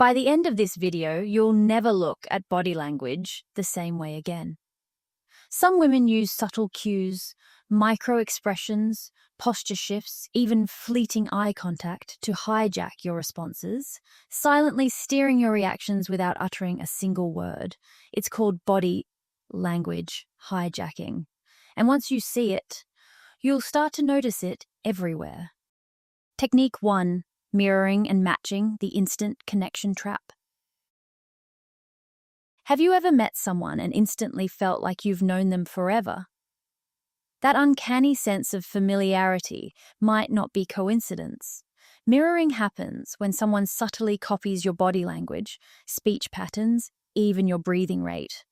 By the end of this video, you'll never look at body language the same way again. Some women use subtle cues, micro-expressions, posture shifts, even fleeting eye contact to hijack your responses, silently steering your reactions without uttering a single word. It's called body language hijacking. And once you see it, you'll start to notice it everywhere. Technique 1. Mirroring and matching, the instant connection trap. Have you ever met someone and instantly felt like you've known them forever? That uncanny sense of familiarity might not be coincidence. Mirroring happens when someone subtly copies your body language, speech patterns, even your breathing rate.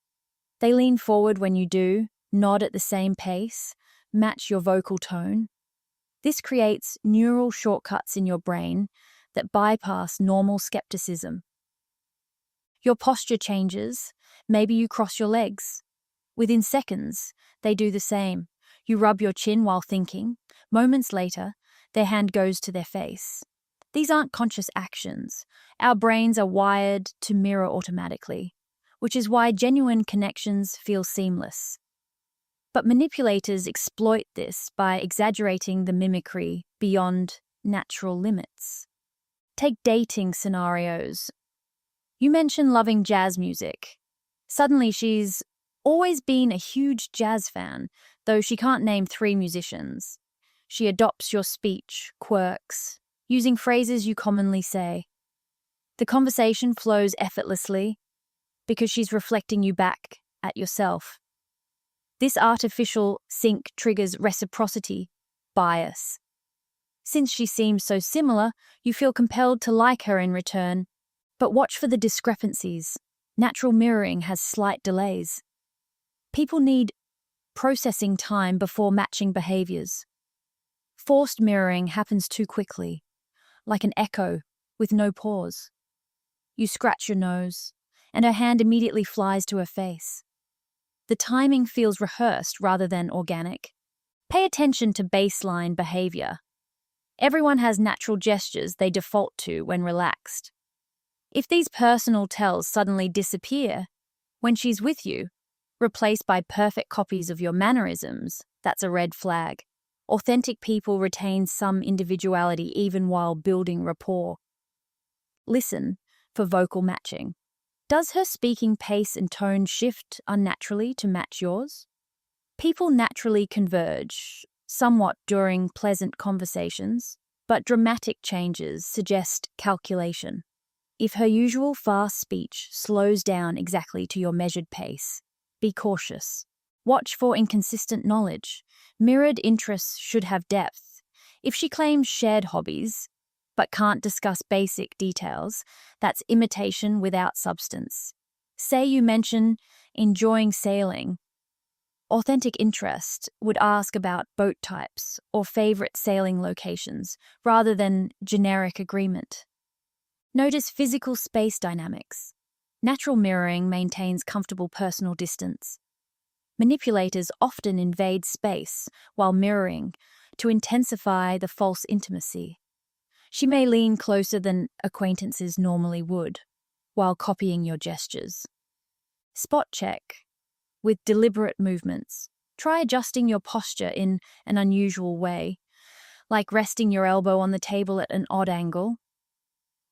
They lean forward when you do, nod at the same pace, match your vocal tone. This creates neural shortcuts in your brain that bypass normal skepticism. Your posture changes. Maybe you cross your legs. Within seconds, they do the same. You rub your chin while thinking. Moments later, their hand goes to their face. These aren't conscious actions. Our brains are wired to mirror automatically, which is why genuine connections feel seamless. But manipulators exploit this by exaggerating the mimicry beyond natural limits. Take dating scenarios. You mention loving jazz music. Suddenly she's always been a huge jazz fan, though she can't name 3 musicians. She adopts your speech, quirks, using phrases you commonly say. The conversation flows effortlessly because she's reflecting you back at yourself. This artificial sync triggers reciprocity bias. Since she seems so similar, you feel compelled to like her in return. But watch for the discrepancies. Natural mirroring has slight delays. People need processing time before matching behaviors. Forced mirroring happens too quickly, like an echo with no pause. You scratch your nose, and her hand immediately flies to her face. The timing feels rehearsed rather than organic. Pay attention to baseline behavior. Everyone has natural gestures they default to when relaxed. If these personal tells suddenly disappear when she's with you, replaced by perfect copies of your mannerisms, that's a red flag. Authentic people retain some individuality even while building rapport. Listen for vocal matching. Does her speaking pace and tone shift unnaturally to match yours? People naturally converge, somewhat during pleasant conversations, but dramatic changes suggest calculation. If her usual fast speech slows down exactly to your measured pace, be cautious. Watch for inconsistent knowledge. Mirrored interests should have depth. If she claims shared hobbies, but can't discuss basic details, that's imitation without substance. Say you mention enjoying sailing. Authentic interest would ask about boat types or favorite sailing locations rather than generic agreement. Notice physical space dynamics. Natural mirroring maintains comfortable personal distance. Manipulators often invade space while mirroring to intensify the false intimacy. She may lean closer than acquaintances normally would, while copying your gestures. Spot check with deliberate movements. Try adjusting your posture in an unusual way, like resting your elbow on the table at an odd angle.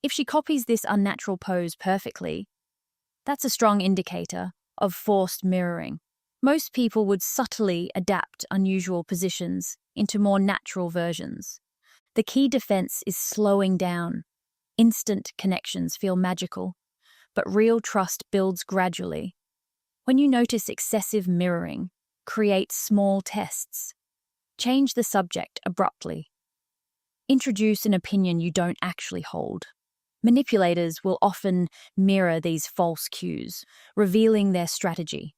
If she copies this unnatural pose perfectly, that's a strong indicator of forced mirroring. Most people would subtly adapt unusual positions into more natural versions. The key defense is slowing down. Instant connections feel magical, but real trust builds gradually. When you notice excessive mirroring, create small tests. Change the subject abruptly. Introduce an opinion you don't actually hold. Manipulators will often mirror these false cues, revealing their strategy.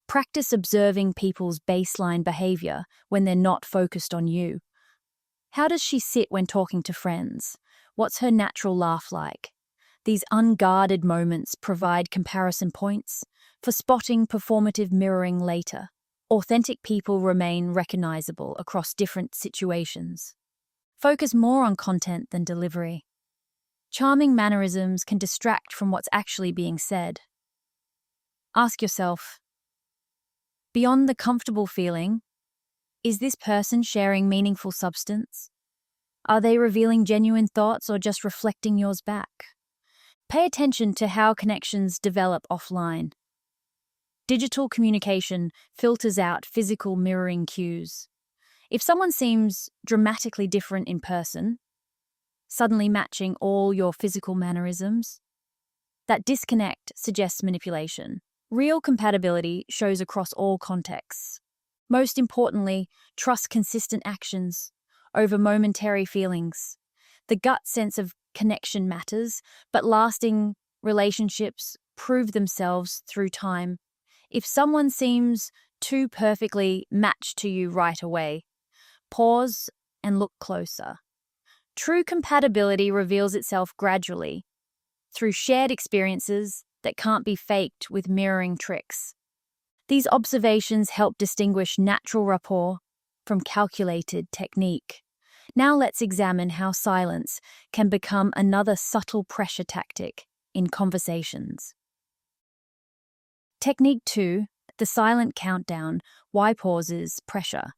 Practice observing people's baseline behavior when they're not focused on you. How does she sit when talking to friends? What's her natural laugh like? These unguarded moments provide comparison points for spotting performative mirroring later. Authentic people remain recognizable across different situations. Focus more on content than delivery. Charming mannerisms can distract from what's actually being said. Ask yourself, beyond the comfortable feeling, is this person sharing meaningful substance? Are they revealing genuine thoughts or just reflecting yours back? Pay attention to how connections develop offline. Digital communication filters out physical mirroring cues. If someone seems dramatically different in person, suddenly matching all your physical mannerisms, that disconnect suggests manipulation. Real compatibility shows across all contexts. Most importantly, trust consistent actions over momentary feelings. The gut sense of connection matters, but lasting relationships prove themselves through time. If someone seems too perfectly matched to you right away, pause and look closer. True compatibility reveals itself gradually, through shared experiences that can't be faked with mirroring tricks. These observations help distinguish natural rapport from calculated technique. Now let's examine how silence can become another subtle pressure tactic in conversations. Technique 2, the silent countdown. Why pauses pressure?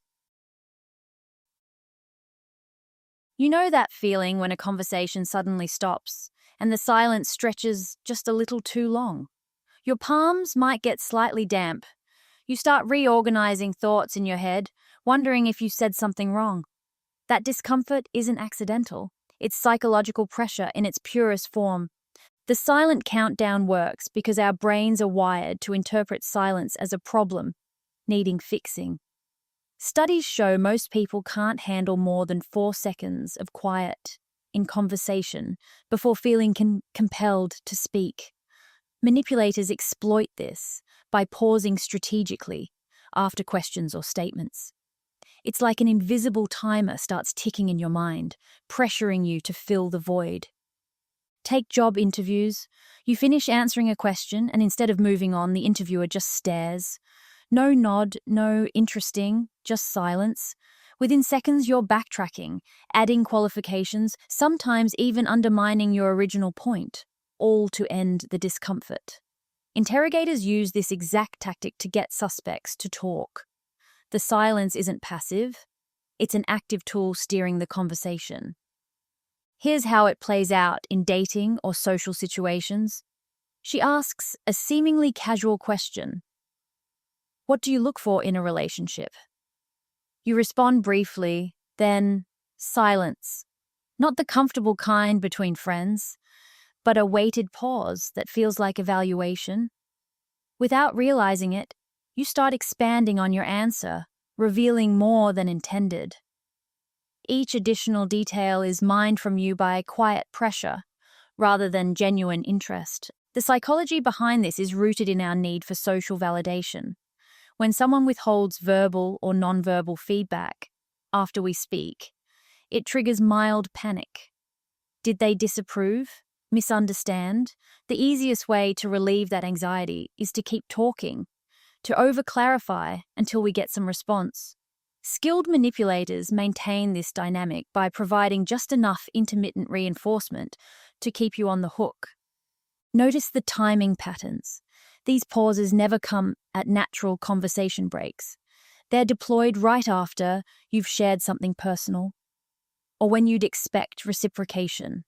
You know that feeling when a conversation suddenly stops and the silence stretches just a little too long? Your palms might get slightly damp. You start reorganizing thoughts in your head, wondering if you said something wrong. That discomfort isn't accidental. It's psychological pressure in its purest form. The silent countdown works because our brains are wired to interpret silence as a problem needing fixing. Studies show most people can't handle more than 4 seconds of quiet in conversation before feeling compelled to speak. Manipulators exploit this by pausing strategically after questions or statements. It's like an invisible timer starts ticking in your mind, pressuring you to fill the void. Take job interviews. You finish answering a question, and instead of moving on, the interviewer just stares. No nod, no interesting, just silence. Within seconds, you're backtracking, adding qualifications, sometimes even undermining your original point, all to end the discomfort. Interrogators use this exact tactic to get suspects to talk. The silence isn't passive, it's an active tool steering the conversation. Here's how it plays out in dating or social situations. She asks a seemingly casual question. What do you look for in a relationship? You respond briefly, then silence. Not the comfortable kind between friends, but a weighted pause that feels like evaluation. Without realizing it, you start expanding on your answer, revealing more than intended. Each additional detail is mined from you by quiet pressure, rather than genuine interest. The psychology behind this is rooted in our need for social validation. When someone withholds verbal or nonverbal feedback after we speak, it triggers mild panic. Did they disapprove? Misunderstand? The easiest way to relieve that anxiety is to keep talking, to over-clarify until we get some response. Skilled manipulators maintain this dynamic by providing just enough intermittent reinforcement to keep you on the hook. Notice the timing patterns. These pauses never come at natural conversation breaks. They're deployed right after you've shared something personal, or when you'd expect reciprocation.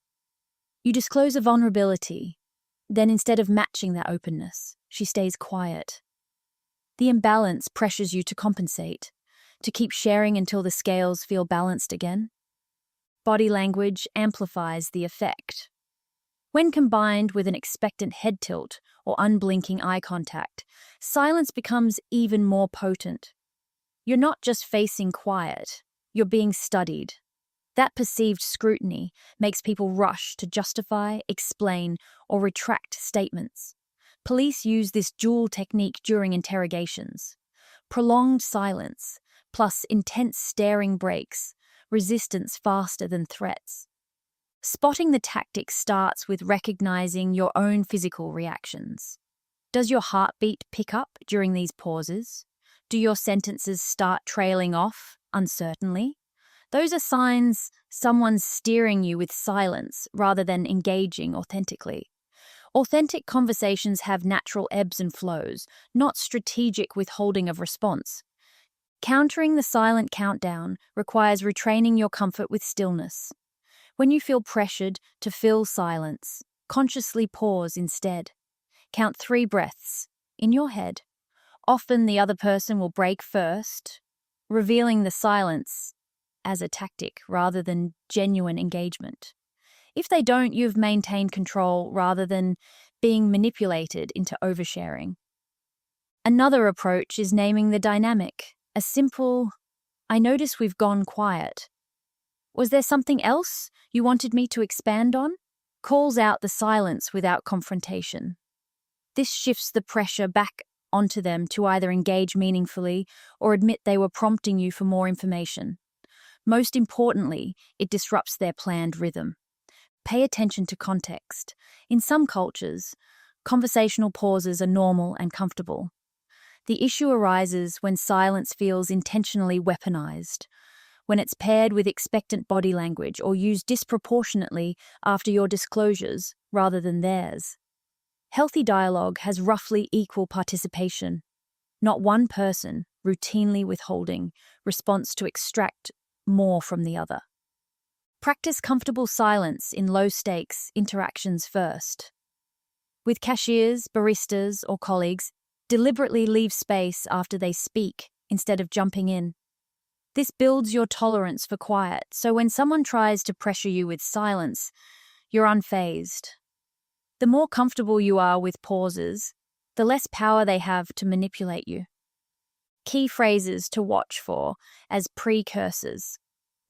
You disclose a vulnerability, then instead of matching that openness, she stays quiet. The imbalance pressures you to compensate, to keep sharing until the scales feel balanced again. Body language amplifies the effect. When combined with an expectant head tilt or unblinking eye contact, silence becomes even more potent. You're not just facing quiet, you're being studied. That perceived scrutiny makes people rush to justify, explain, or retract statements. Police use this dual technique during interrogations. Prolonged silence, plus intense staring breaks, resistance faster than threats. Spotting the tactic starts with recognizing your own physical reactions. Does your heartbeat pick up during these pauses? Do your sentences start trailing off uncertainly? Those are signs someone's steering you with silence rather than engaging authentically. Authentic conversations have natural ebbs and flows, not strategic withholding of response. Countering the silent countdown requires retraining your comfort with stillness. When you feel pressured to fill silence, consciously pause instead. Count 3 breaths in your head. Often the other person will break first, revealing the silence as a tactic rather than genuine engagement. If they don't, you've maintained control rather than being manipulated into oversharing. Another approach is naming the dynamic. A simple, "I notice we've gone quiet. Was there something else you wanted me to expand on?" calls out the silence without confrontation. This shifts the pressure back onto them to either engage meaningfully or admit they were prompting you for more information. Most importantly, it disrupts their planned rhythm. Pay attention to context. In some cultures, conversational pauses are normal and comfortable. The issue arises when silence feels intentionally weaponized, when it's paired with expectant body language or used disproportionately after your disclosures rather than theirs. Healthy dialogue has roughly equal participation, not one person routinely withholding response to extract more from the other. Practice comfortable silence in low-stakes interactions first. With cashiers, baristas, or colleagues, deliberately leave space after they speak instead of jumping in. This builds your tolerance for quiet, so when someone tries to pressure you with silence, you're unfazed. The more comfortable you are with pauses, the less power they have to manipulate you. Key phrases to watch for as precursors.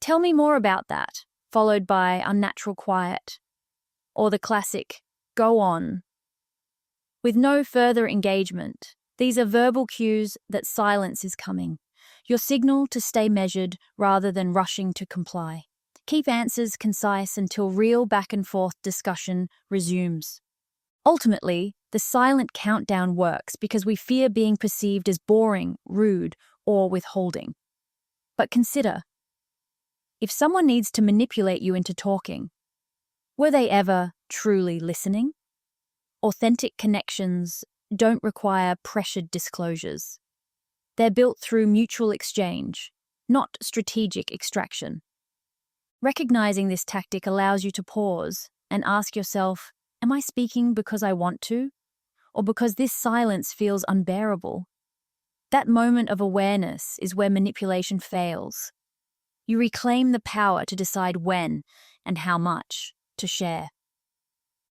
"Tell me more about that," followed by unnatural quiet, or the classic, "go on." With no further engagement, these are verbal cues that silence is coming. Your signal to stay measured rather than rushing to comply. Keep answers concise until real back-and-forth discussion resumes. Ultimately, the silent countdown works because we fear being perceived as boring, rude, or withholding. But consider, if someone needs to manipulate you into talking, were they ever truly listening? Authentic connections don't require pressured disclosures. They're built through mutual exchange, not strategic extraction. Recognizing this tactic allows you to pause and ask yourself, am I speaking because I want to, or because this silence feels unbearable? That moment of awareness is where manipulation fails. You reclaim the power to decide when and how much to share.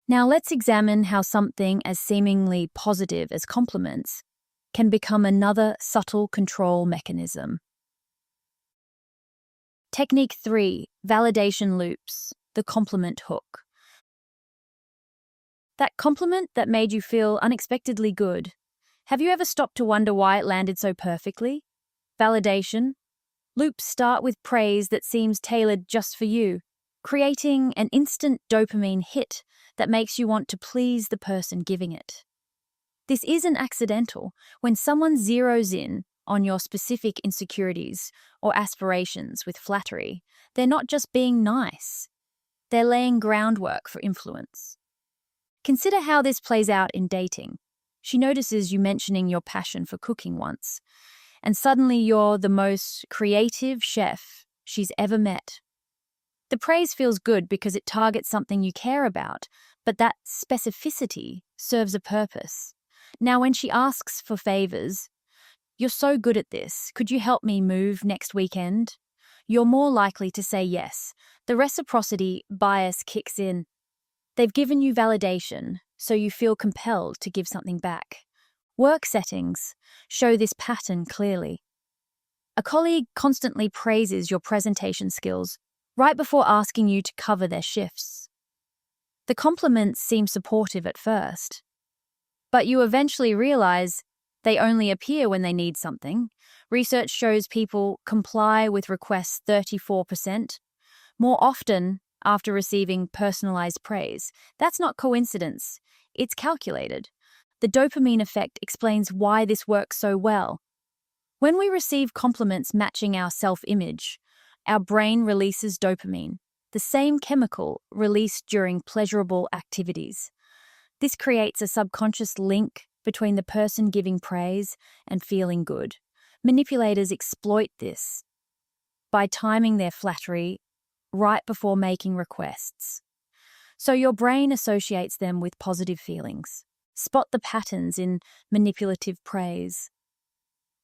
Now let's examine how something as seemingly positive as compliments can become another subtle control mechanism. Technique 3, validation loops, the compliment hook. That compliment that made you feel unexpectedly good. Have you ever stopped to wonder why it landed so perfectly? Validation loops start with praise that seems tailored just for you, creating an instant dopamine hit that makes you want to please the person giving it. This isn't accidental. When someone zeroes in on your specific insecurities or aspirations with flattery, they're not just being nice. They're laying groundwork for influence. Consider how this plays out in dating. She notices you mentioning your passion for cooking once, and suddenly you're the most creative chef she's ever met. The praise feels good because it targets something you care about, but that specificity serves a purpose. Now, when she asks for favors, "You're so good at this, could you help me move next weekend?" You're more likely to say yes. The reciprocity bias kicks in. They've given you validation, so you feel compelled to give something back. Work settings show this pattern clearly. A colleague constantly praises your presentation skills right before asking you to cover their shifts. The compliments seem supportive at first, but you eventually realize they only appear when they need something. Research shows people comply with requests 34% more often after receiving personalized praise. That's not coincidence. It's calculated. The dopamine effect explains why this works so well. When we receive compliments matching our self-image, our brain releases dopamine, the same chemical released during pleasurable activities. This creates a subconscious link between the person giving praise and feeling good. Manipulators exploit this by timing their flattery right before making requests. So your brain associates them with positive feelings. Spot the patterns in manipulative praise.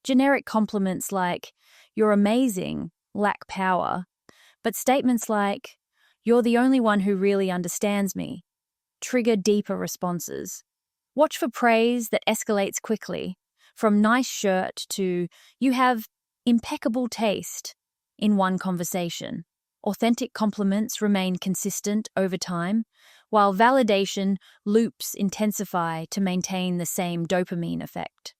Generic compliments like, "You're amazing," lack power, but statements like, "You're the only one who really understands me," trigger deeper responses. Watch for praise that escalates quickly, from "nice shirt" to "you have impeccable taste" in one conversation. Authentic compliments remain consistent over time, while validation loops intensify to maintain the same dopamine effect.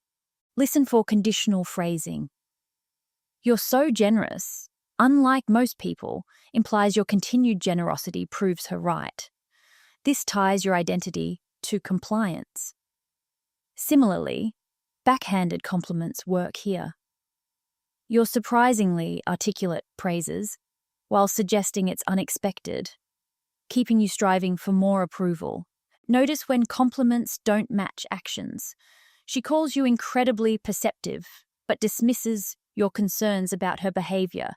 Listen for conditional phrasing. "You're so generous," unlike most people, implies your continued generosity proves her right. This ties your identity to compliance. Similarly, backhanded compliments work here. "You're surprisingly articulate" praises, while suggesting it's unexpected, keeping you striving for more approval. Notice when compliments don't match actions. She calls you incredibly perceptive, but dismisses your concerns about her behavior,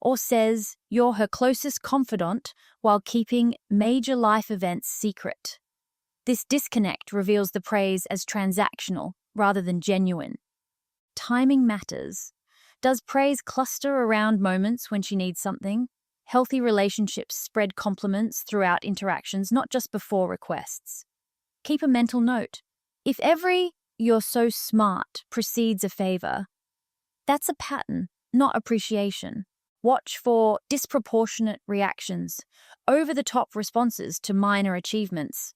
or says you're her closest confidant while keeping major life events secret. This disconnect reveals the praise as transactional rather than genuine. Timing matters. Does praise cluster around moments when she needs something? Healthy relationships spread compliments throughout interactions, not just before requests. Keep a mental note. If every "you're so smart" precedes a favor, that's a pattern, not appreciation. Watch for disproportionate reactions, over-the-top responses to minor achievements.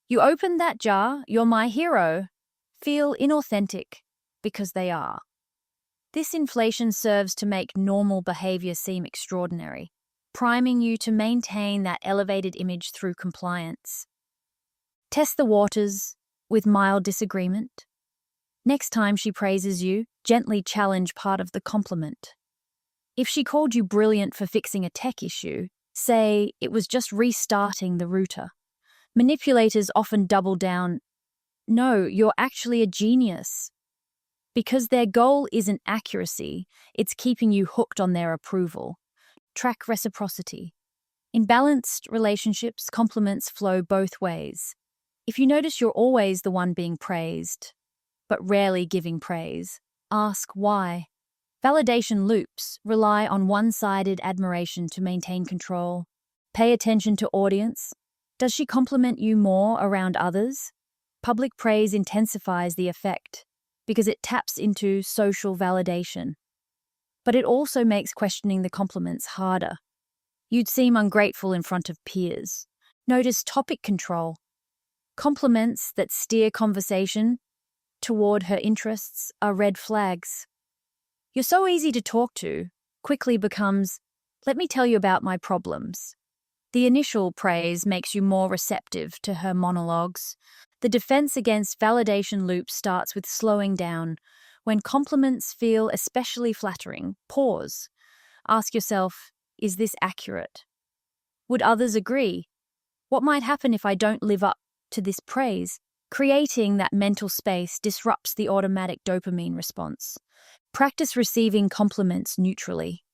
"You opened that jar, you're my hero." Feel inauthentic because they are. This inflation serves to make normal behavior seem extraordinary, priming you to maintain that elevated image through compliance. Test the waters with mild disagreement. Next time she praises you, gently challenge part of the compliment. If she called you brilliant for fixing a tech issue, say it was just restarting the router. Manipulators often double down, "No, you're actually a genius." Because their goal isn't accuracy, it's keeping you hooked on their approval. Track reciprocity. In balanced relationships, compliments flow both ways. If you notice you're always the one being praised, but rarely giving praise, ask why. Validation loops rely on one-sided admiration to maintain control. Pay attention to audience. Does she compliment you more around others? Public praise intensifies the effect because it taps into social validation. But it also makes questioning the compliments harder. You'd seem ungrateful in front of peers. Notice topic control. Compliments that steer conversation toward her interests are red flags. "You're so easy to talk to" quickly becomes, "Let me tell you about my problems." The initial praise makes you more receptive to her monologues. The defense against validation loops starts with slowing down. When compliments feel especially flattering, pause. Ask yourself, is this accurate? Would others agree? What might happen if I don't live up to this praise? Creating that mental space disrupts the automatic dopamine response. Practice receiving compliments neutrally.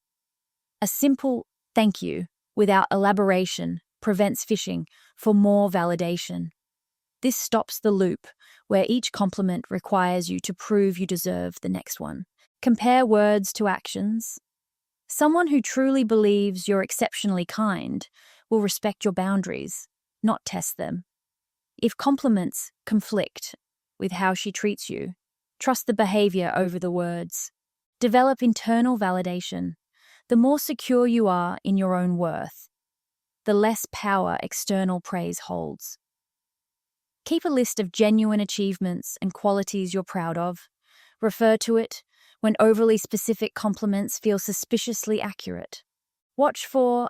A simple "thank you" without elaboration prevents fishing for more validation. This stops the loop where each compliment requires you to prove you deserve the next one. Compare words to actions. Someone who truly believes you're exceptionally kind will respect your boundaries, not test them. If compliments conflict with how she treats you, trust the behavior over the words. Develop internal validation. The more secure you are in your own worth, the less power external praise holds. Keep a list of genuine achievements and qualities you're proud of. Refer to it when overly specific compliments feel suspiciously accurate. Watch for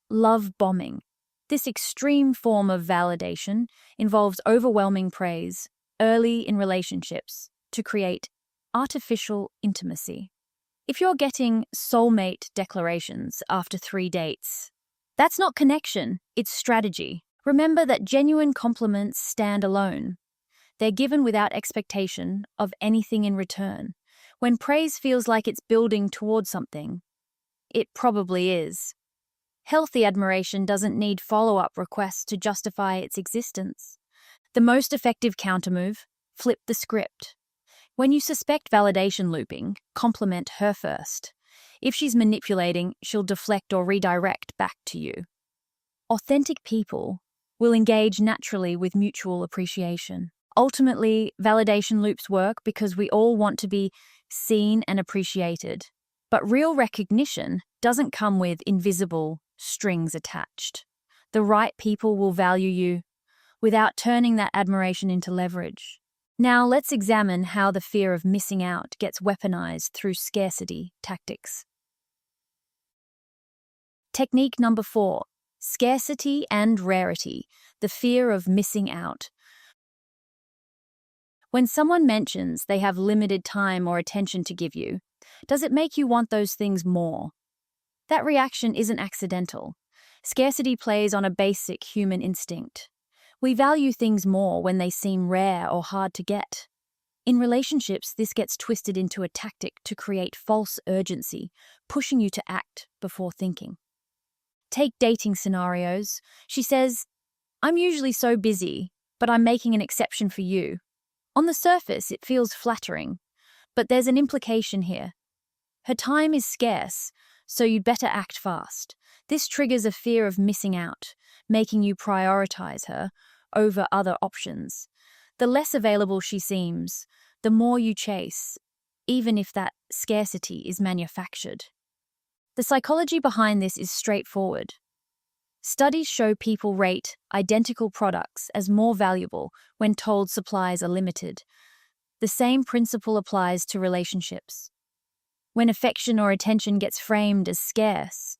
love bombing. This extreme form of validation involves overwhelming praise early in relationships to create artificial intimacy. If you're getting soulmate declarations after 3 dates, that's not connection, it's strategy. Remember that genuine compliments stand alone. They're given without expectation of anything in return. When praise feels like it's building towards something, it probably is. Healthy admiration doesn't need follow-up requests to justify its existence. The most effective countermove: flip the script. When you suspect validation looping, compliment her first. If she's manipulating, she'll deflect or redirect back to you. Authentic people will engage naturally with mutual appreciation. Ultimately, validation loops work because we all want to be seen and appreciated. But real recognition doesn't come with invisible strings attached. The right people will value you without turning that admiration into leverage. Now let's examine how the fear of missing out gets weaponized through scarcity tactics. Technique number 4: scarcity and rarity, the fear of missing out. When someone mentions they have limited time or attention to give you, does it make you want those things more? That reaction isn't accidental. Scarcity plays on a basic human instinct. We value things more when they seem rare or hard to get. In relationships, this gets twisted into a tactic to create false urgency, pushing you to act before thinking. Take dating scenarios. She says, "I'm usually so busy, but I'm making an exception for you." On the surface, it feels flattering, but there's an implication here. Her time is scarce, so you'd better act fast. This triggers a fear of missing out, making you prioritize her over other options. The less available she seems, the more you chase, even if that scarcity is manufactured. The psychology behind this is straightforward. Studies show people rate identical products as more valuable when told supplies are limited. The same principle applies to relationships. When affection or attention gets framed as scarce,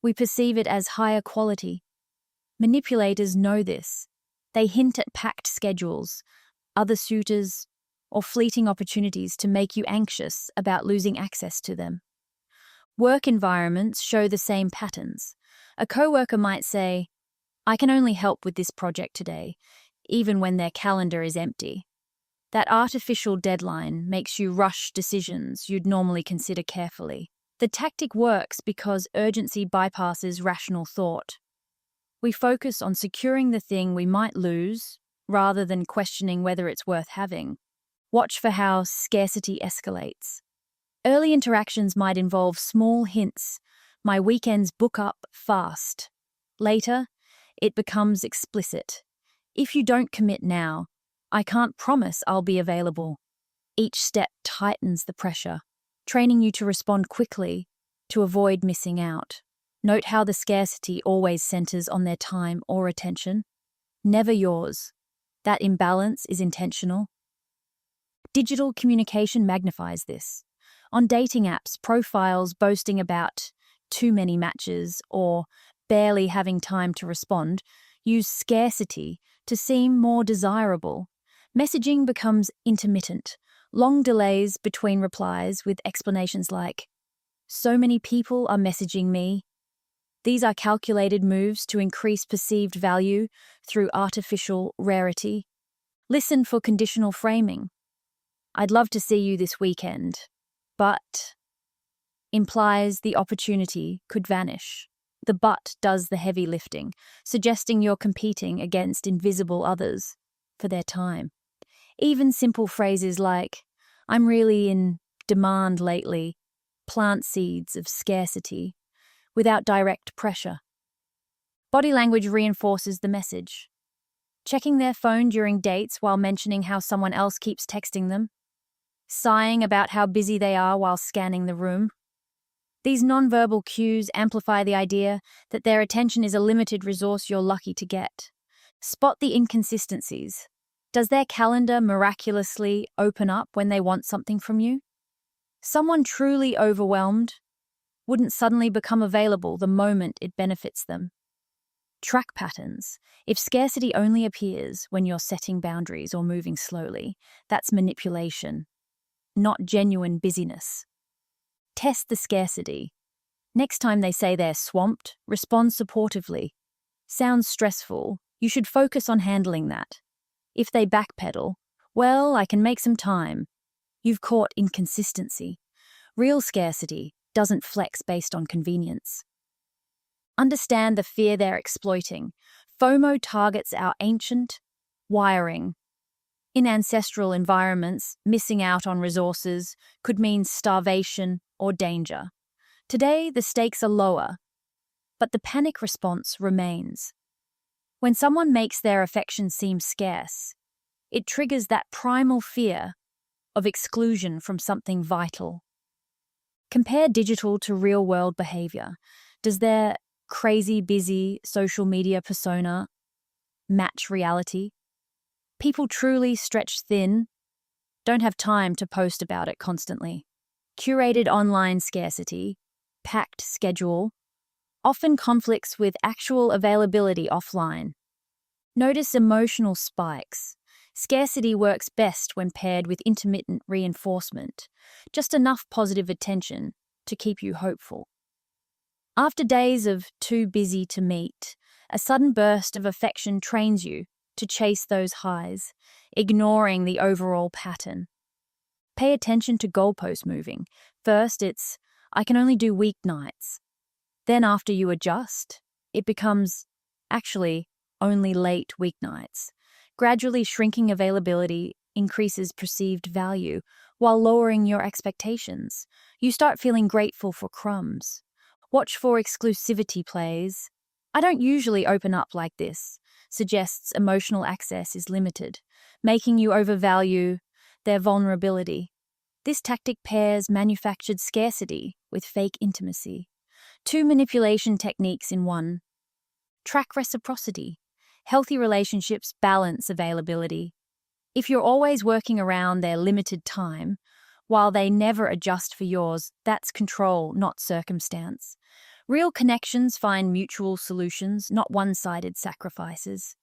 we perceive it as higher quality. Manipulators know this. They hint at packed schedules, other suitors, or fleeting opportunities to make you anxious about losing access to them. Work environments show the same patterns. A coworker might say, "I can only help with this project today," even when their calendar is empty. That artificial deadline makes you rush decisions you'd normally consider carefully. The tactic works because urgency bypasses rational thought. We focus on securing the thing we might lose, rather than questioning whether it's worth having. Watch for how scarcity escalates. Early interactions might involve small hints. "My weekends book up fast." Later, it becomes explicit. "If you don't commit now, I can't promise I'll be available." Each step tightens the pressure, training you to respond quickly to avoid missing out. Note how the scarcity always centers on their time or attention, never yours. That imbalance is intentional. Digital communication magnifies this. On dating apps, profiles boasting about too many matches or barely having time to respond use scarcity to seem more desirable. Messaging becomes intermittent, long delays between replies with explanations like, "So many people are messaging me." These are calculated moves to increase perceived value through artificial rarity. Listen for conditional framing. "I'd love to see you this weekend, but," implies the opportunity could vanish. The but does the heavy lifting, suggesting you're competing against invisible others for their time. Even simple phrases like, "I'm really in demand lately," plant seeds of scarcity without direct pressure. Body language reinforces the message. Checking their phone during dates while mentioning how someone else keeps texting them. Sighing about how busy they are while scanning the room. These nonverbal cues amplify the idea that their attention is a limited resource you're lucky to get. Spot the inconsistencies. Does their calendar miraculously open up when they want something from you? Someone truly overwhelmed wouldn't suddenly become available the moment it benefits them. Track patterns. If scarcity only appears when you're setting boundaries or moving slowly, that's manipulation, not genuine busyness. Test the scarcity. Next time they say they're swamped, respond supportively. Sounds stressful. You should focus on handling that. If they backpedal, well, I can make some time. You've caught inconsistency. Real scarcity doesn't flex based on convenience. Understand the fear they're exploiting. FOMO targets our ancient wiring. In ancestral environments, missing out on resources could mean starvation or danger. Today, the stakes are lower, but the panic response remains. When someone makes their affection seem scarce, it triggers that primal fear of exclusion from something vital. Compare digital to real-world behavior. Does their crazy, busy social media persona match reality? People truly stretched thin, don't have time to post about it constantly. Curated online scarcity, packed schedule, often conflicts with actual availability offline. Notice emotional spikes. Scarcity works best when paired with intermittent reinforcement, just enough positive attention to keep you hopeful. After days of too busy to meet, a sudden burst of affection trains you to chase those highs, ignoring the overall pattern. Pay attention to goalpost moving. First, it's, I can only do weeknights. Then after you adjust, it becomes, actually, only late weeknights. Gradually shrinking availability increases perceived value while lowering your expectations. You start feeling grateful for crumbs. Watch for exclusivity plays. I don't usually open up like this, suggests emotional access is limited, making you overvalue their vulnerability. This tactic pairs manufactured scarcity with fake intimacy. Two manipulation techniques in one. Track reciprocity. Healthy relationships balance availability. If you're always working around their limited time, while they never adjust for yours, that's control, not circumstance. Real connections find mutual solutions, not one-sided sacrifices.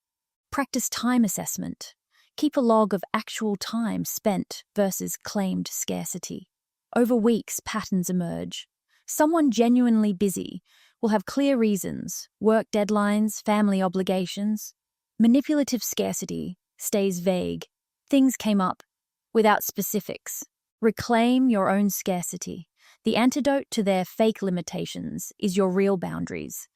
Practice time assessment. Keep a log of actual time spent versus claimed scarcity. Over weeks, patterns emerge. Someone genuinely busy will have clear reasons, work deadlines, family obligations. Manipulative scarcity stays vague. Things came up without specifics. Reclaim your own scarcity. The antidote to their fake limitations is your real boundaries.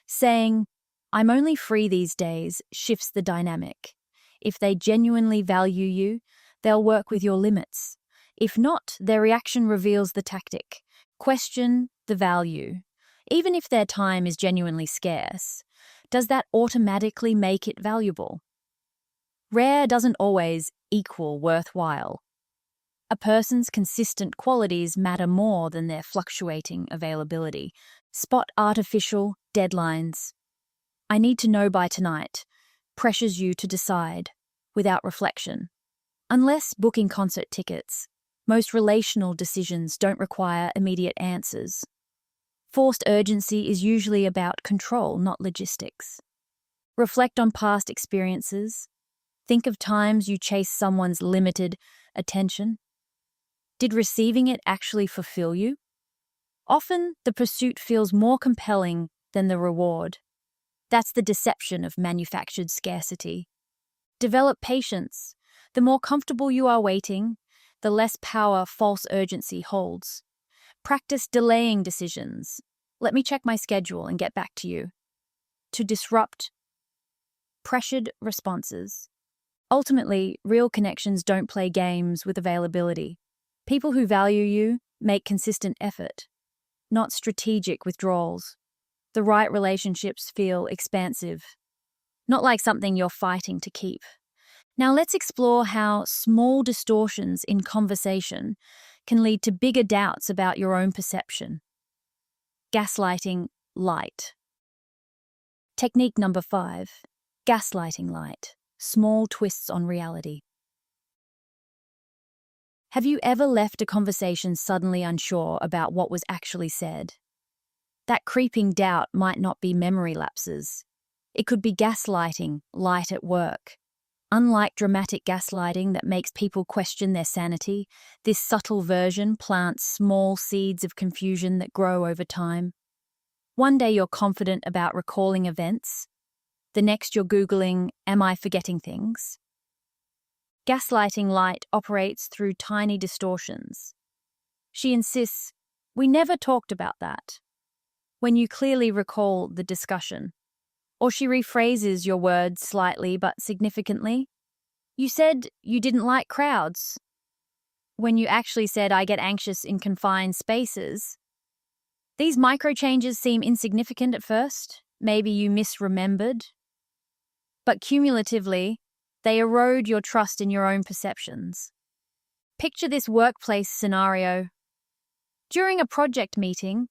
Saying, I'm only free these days, shifts the dynamic. If they genuinely value you, they'll work with your limits. If not, their reaction reveals the tactic. Question the value. Even if their time is genuinely scarce, does that automatically make it valuable? Rare doesn't always equal worthwhile. A person's consistent qualities matter more than their fluctuating availability. Spot artificial deadlines. I need to know by tonight pressures you to decide without reflection. Unless booking concert tickets, most relational decisions don't require immediate answers. Forced urgency is usually about control, not logistics. Reflect on past experiences. Think of times you chased someone's limited attention. Did receiving it actually fulfill you? Often, the pursuit feels more compelling than the reward. That's the deception of manufactured scarcity. Develop patience. The more comfortable you are waiting, the less power false urgency holds. Practice delaying decisions. Let me check my schedule and get back to you. To disrupt pressured responses. Ultimately, real connections don't play games with availability. People who value you make consistent effort, not strategic withdrawals. The right relationships feel expansive, not like something you're fighting to keep. Now let's explore how small distortions in conversation can lead to bigger doubts about your own perception. Gaslighting Lite. Technique number 5. Gaslighting Lite. Small twists on reality. Have you ever left a conversation suddenly unsure about what was actually said? That creeping doubt might not be memory lapses. It could be gaslighting light at work. Unlike dramatic gaslighting that makes people question their sanity, this subtle version plants small seeds of confusion that grow over time. One day you're confident about recalling events. The next you're Googling, "Am I forgetting things?" Gaslighting Lite operates through tiny distortions. She insists, "We never talked about that," when you clearly recall the discussion. Or she rephrases your words slightly but significantly. "You said you didn't like crowds," when you actually said, "I get anxious in confined spaces." These micro changes seem insignificant at first. Maybe you misremembered. But cumulatively, they erode your trust in your own perceptions. Picture this workplace scenario. During a project meeting,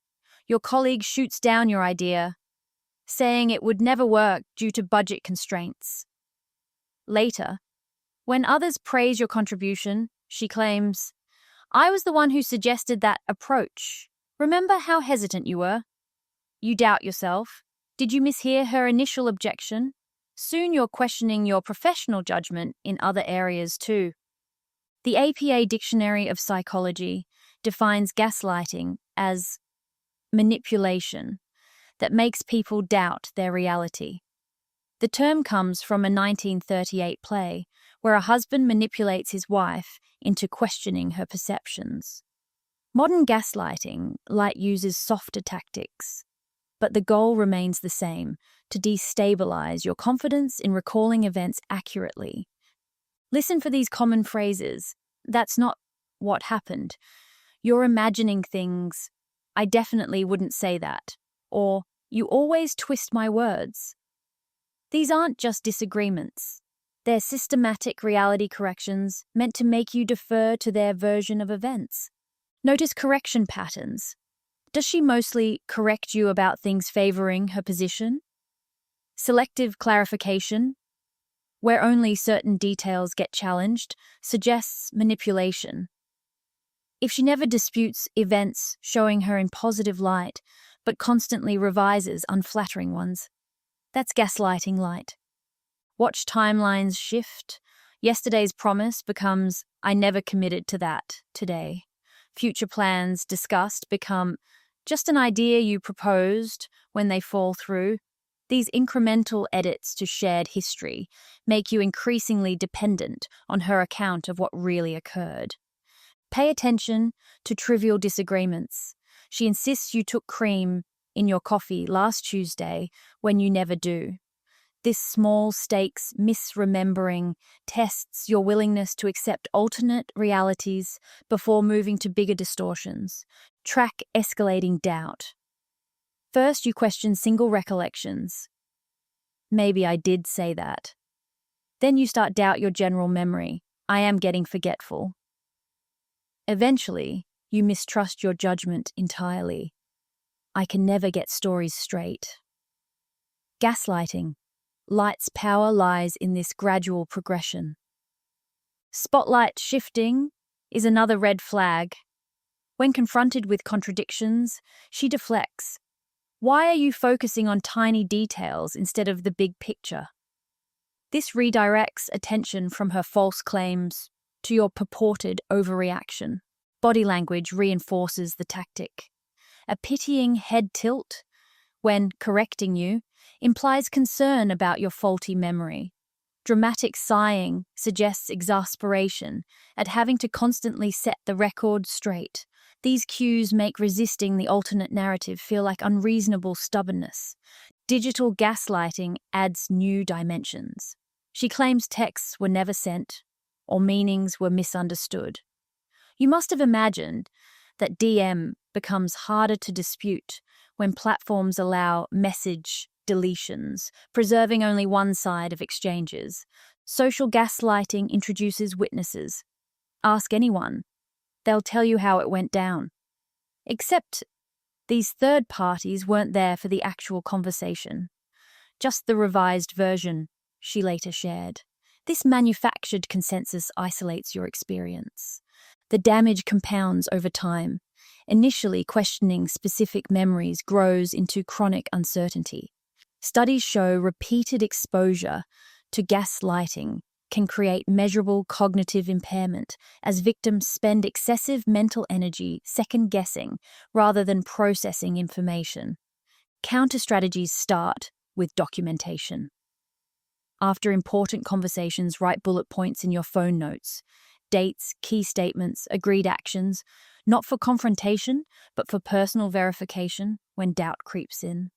your colleague shoots down your idea, saying it would never work due to budget constraints. Later, when others praise your contribution, she claims, "I was the one who suggested that approach. Remember how hesitant you were?" You doubt yourself. Did you mishear her initial objection? Soon you're questioning your professional judgment in other areas too. The APA Dictionary of Psychology defines gaslighting as manipulation that makes people doubt their reality. The term comes from a 1938 play where a husband manipulates his wife into questioning her perceptions. Modern gaslighting, Lite uses softer tactics, but the goal remains the same: to destabilize your confidence in recalling events accurately. Listen for these common phrases. "That's not what happened." "You're imagining things." "I definitely wouldn't say that." Or, "You always twist my words." These aren't just disagreements. They're systematic reality corrections meant to make you defer to their version of events. Notice correction patterns. Does she mostly correct you about things favoring her position? Selective clarification, where only certain details get challenged, suggests manipulation. If she never disputes events showing her in positive light, but constantly revises unflattering ones, that's gaslighting Lite. Watch timelines shift. Yesterday's promise becomes, "I never committed to that today." Future plans discussed become just an idea you proposed when they fall through. These incremental edits to shared history make you increasingly dependent on her account of what really occurred. Pay attention to trivial disagreements. She insists you took cream in your coffee last Tuesday when you never do. This small stakes misremembering tests your willingness to accept alternate realities before moving to bigger distortions. Track escalating doubt. First, you question single recollections. "Maybe I did say that." Then you start doubt your general memory. "I am getting forgetful." Eventually, you mistrust your judgment entirely. "I can never get stories straight." Gaslighting. Lite's power lies in this gradual progression. Spotlight shifting is another red flag. When confronted with contradictions, she deflects. "Why are you focusing on tiny details instead of the big picture?" This redirects attention from her false claims to your purported overreaction. Body language reinforces the tactic. A pitying head tilt, when correcting you, implies concern about your faulty memory. Dramatic sighing suggests exasperation at having to constantly set the record straight. These cues make resisting the alternate narrative feel like unreasonable stubbornness. Digital gaslighting adds new dimensions. She claims texts were never sent, or meanings were misunderstood. You must have imagined that DM becomes harder to dispute when platforms allow message deletions, preserving only one side of exchanges. Social gaslighting introduces witnesses. Ask anyone. They'll tell you how it went down. Except these third parties weren't there for the actual conversation. Just the revised version, she later shared. This manufactured consensus isolates your experience. The damage compounds over time. Initially questioning specific memories grows into chronic uncertainty. Studies show repeated exposure to gaslighting can create measurable cognitive impairment as victims spend excessive mental energy second-guessing rather than processing information. Counter strategies start with documentation. After important conversations, write bullet points in your phone notes. Dates, key statements, agreed actions, not for confrontation, but for personal verification when doubt creeps in.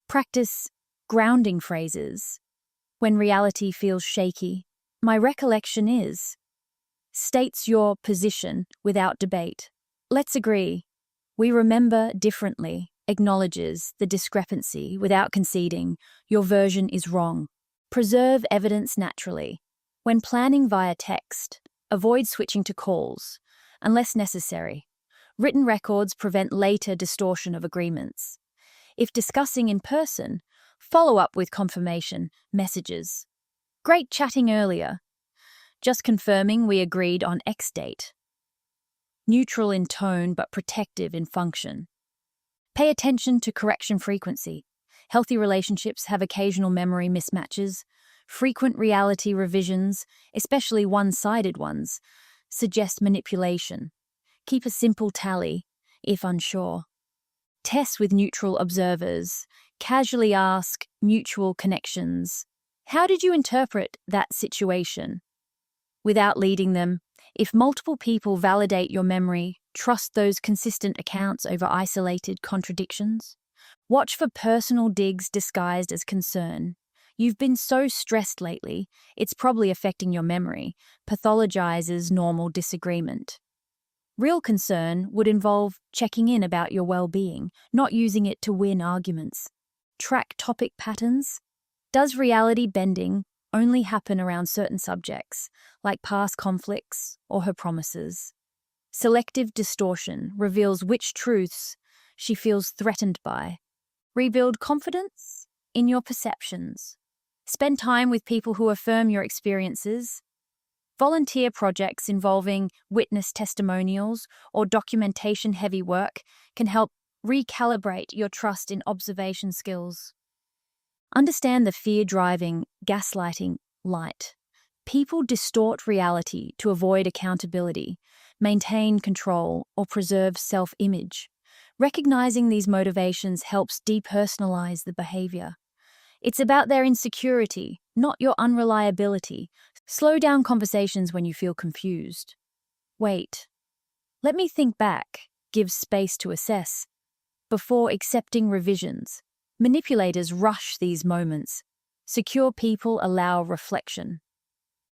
Practice grounding phrases. When reality feels shaky, my recollection is, states your position without debate. Let's agree. We remember differently, acknowledges the discrepancy without conceding, your version is wrong. Preserve evidence naturally. When planning via text, avoid switching to calls, unless necessary. Written records prevent later distortion of agreements. If discussing in person, follow up with confirmation messages. Great chatting earlier. Just confirming we agreed on X date. Neutral in tone but protective in function. Pay attention to correction frequency. Healthy relationships have occasional memory mismatches. Frequent reality revisions, especially one-sided ones, suggest manipulation. Keep a simple tally, if unsure. Test with neutral observers. Casually ask mutual connections. How did you interpret that situation? Without leading them, if multiple people validate your memory, trust those consistent accounts over isolated contradictions. Watch for personal digs disguised as concern. You've been so stressed lately, it's probably affecting your memory, pathologizes normal disagreement. Real concern would involve checking in about your well-being, not using it to win arguments. Track topic patterns. Does reality bending only happen around certain subjects, like past conflicts or her promises? Selective distortion reveals which truths she feels threatened by. Rebuild confidence in your perceptions. Spend time with people who affirm your experiences. Volunteer projects involving witness testimonials or documentation-heavy work can help recalibrate your trust in observation skills. Understand the fear driving gaslighting Lite. People distort reality to avoid accountability, maintain control, or preserve self-image. Recognizing these motivations helps depersonalize the behavior. It's about their insecurity, not your unreliability. Slow down conversations when you feel confused. Wait. Let me think back. Give space to assess. Before accepting revisions, manipulators rush these moments. Secure people allow reflection.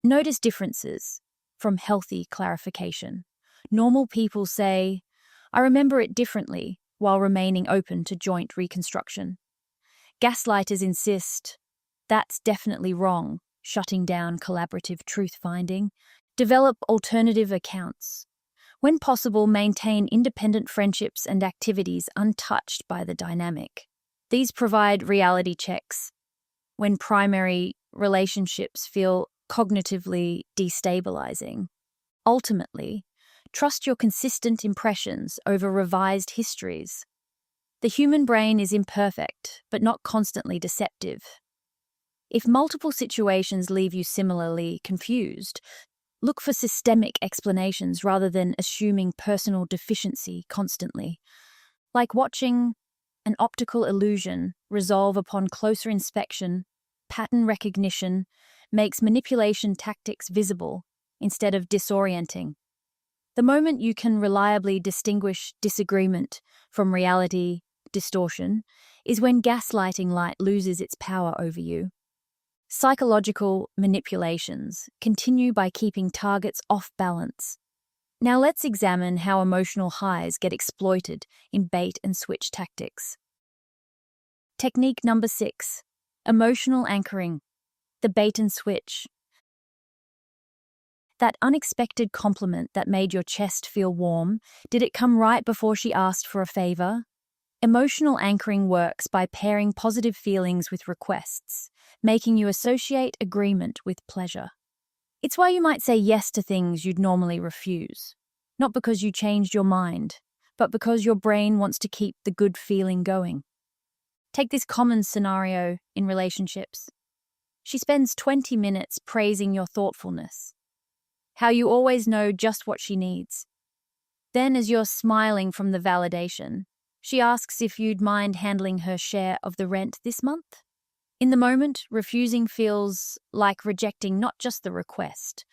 Notice differences from healthy clarification. Normal people say, I remember it differently, while remaining open to joint reconstruction. Gaslighters insist, that's definitely wrong, shutting down collaborative truth-finding. Develop alternative accounts. When possible, maintain independent friendships and activities untouched by the dynamic. These provide reality checks when primary relationships feel cognitively destabilizing. Ultimately, trust your consistent impressions over revised histories. The human brain is imperfect, but not constantly deceptive. If multiple situations leave you similarly confused, look for systemic explanations rather than assuming personal deficiency constantly. Like watching an optical illusion resolve upon closer inspection, pattern recognition makes manipulation tactics visible instead of disorienting. The moment you can reliably distinguish disagreement from reality distortion is when gaslighting Lite loses its power over you. Psychological manipulations continue by keeping targets off balance. Now let's examine how emotional highs get exploited in bait and switch tactics. Technique number 6. Emotional anchoring. The bait and switch. That unexpected compliment that made your chest feel warm, did it come right before she asked for a favor? Emotional anchoring works by pairing positive feelings with requests, making you associate agreement with pleasure. It's why you might say yes to things you'd normally refuse. Not because you changed your mind, but because your brain wants to keep the good feeling going. Take this common scenario in relationships. She spends 20 minutes praising your thoughtfulness, how you always know just what she needs. Then, as you're smiling from the validation, she asks if you'd mind handling her share of the rent this month. In the moment, refusing feels like rejecting not just the request,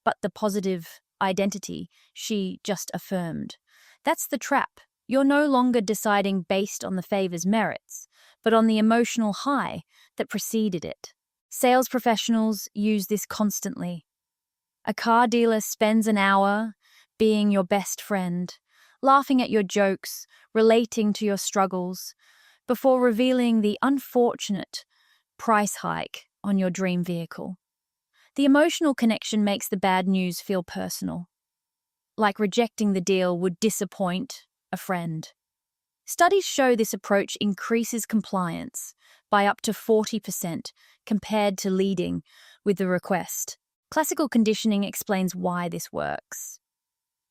but the positive identity she just affirmed. That's the trap. You're no longer deciding based on the favor's merits, but on the emotional high that preceded it. Sales professionals use this constantly. A car dealer spends an hour being your best friend, laughing at your jokes, relating to your struggles, before revealing the unfortunate price hike on your dream vehicle. The emotional connection makes the bad news feel personal, like rejecting the deal would disappoint a friend. Studies show this approach increases compliance by up to 40% compared to leading with the request. Classical conditioning explains why this works.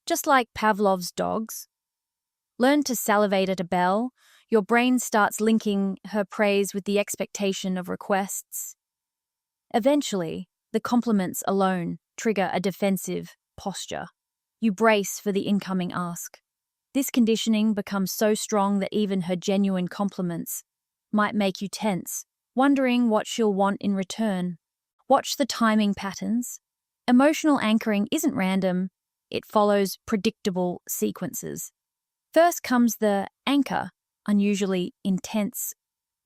Just like Pavlov's dogs, learn to salivate at a bell, your brain starts linking her praise with the expectation of requests. Eventually, the compliments alone trigger a defensive posture. You brace for the incoming ask. This conditioning becomes so strong that even her genuine compliments might make you tense, wondering what she'll want in return. Watch the timing patterns. Emotional anchoring isn't random, it follows predictable sequences. First comes the anchor, unusually intense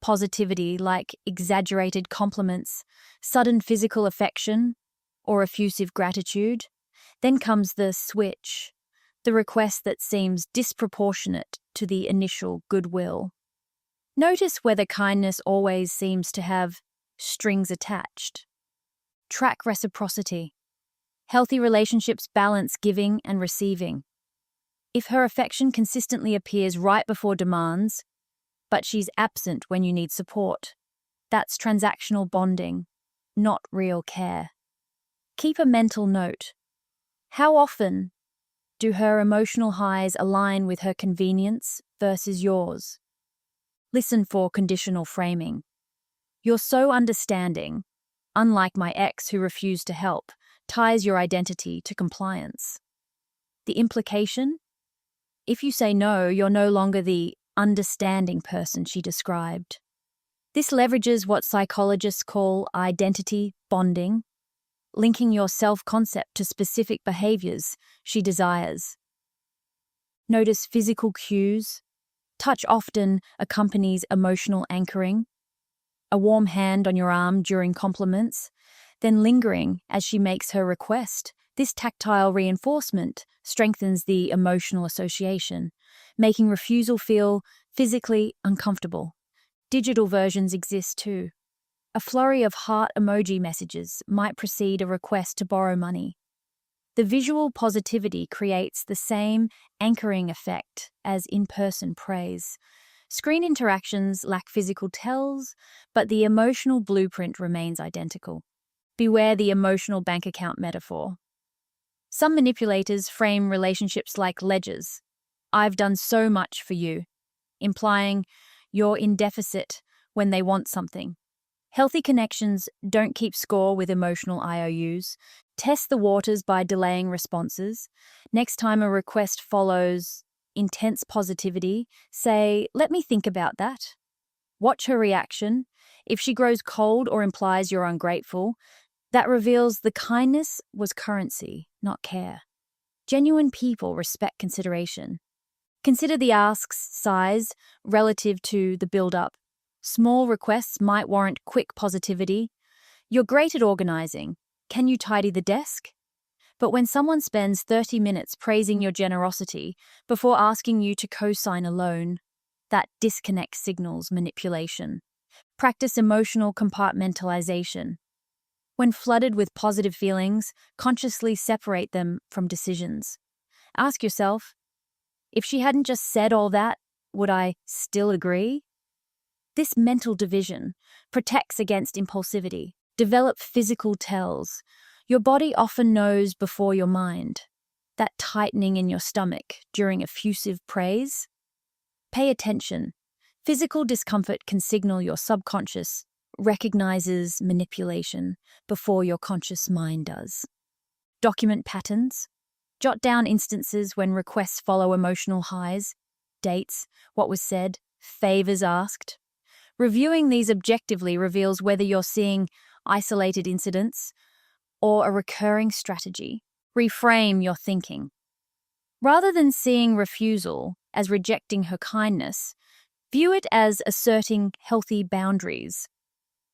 positivity like exaggerated compliments, sudden physical affection, or effusive gratitude. Then comes the switch, the request that seems disproportionate to the initial goodwill. Notice whether kindness always seems to have strings attached. Track reciprocity. Healthy relationships balance giving and receiving. If her affection consistently appears right before demands, but she's absent when you need support, that's transactional bonding, not real care. Keep a mental note. How often do her emotional highs align with her convenience versus yours? Listen for conditional framing. You're so understanding, unlike my ex who refused to help, ties your identity to compliance. The implication? If you say no, you're no longer the understanding person she described. This leverages what psychologists call identity bonding, linking your self-concept to specific behaviors she desires. Notice physical cues. Touch often accompanies emotional anchoring. A warm hand on your arm during compliments, then lingering as she makes her request. This tactile reinforcement strengthens the emotional association, making refusal feel physically uncomfortable. Digital versions exist too. A flurry of heart emoji messages might precede a request to borrow money. The visual positivity creates the same anchoring effect as in-person praise. Screen interactions lack physical tells, but the emotional blueprint remains identical. Beware the emotional bank account metaphor. Some manipulators frame relationships like ledgers. I've done so much for you, implying you're in deficit when they want something. Healthy connections don't keep score with emotional IOUs. Test the waters by delaying responses. Next time a request follows intense positivity, say, "Let me think about that." Watch her reaction. If she grows cold or implies you're ungrateful, that reveals the kindness was currency, not care. Genuine people respect consideration. Consider the ask's size relative to the build-up. Small requests might warrant quick positivity. You're great at organizing. Can you tidy the desk? But when someone spends 30 minutes praising your generosity before asking you to co-sign a loan, that disconnect signals manipulation. Practice emotional compartmentalization. When flooded with positive feelings, consciously separate them from decisions. Ask yourself, if she hadn't just said all that, would I still agree? This mental division protects against impulsivity. Develop physical tells. Your body often knows before your mind. That tightening in your stomach during effusive praise? Pay attention. Physical discomfort can signal your subconscious recognizes manipulation before your conscious mind does. Document patterns. Jot down instances when requests follow emotional highs, dates, what was said, favors asked. Reviewing these objectively reveals whether you're seeing isolated incidents or a recurring strategy. Reframe your thinking. Rather than seeing refusal as rejecting her kindness, view it as asserting healthy boundaries.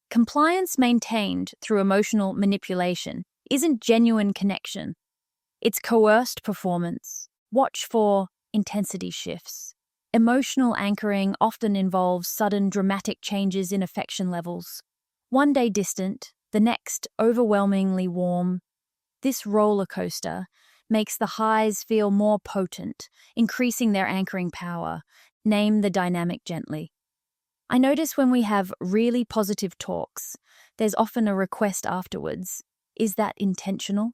Compliance maintained through emotional manipulation isn't genuine connection. It's coerced performance. Watch for intensity shifts. Emotional anchoring often involves sudden dramatic changes in affection levels. One day distant, the next overwhelmingly warm. This roller coaster makes the highs feel more potent, increasing their anchoring power. Name the dynamic gently. I notice when we have really positive talks, there's often a request afterwards. Is that intentional?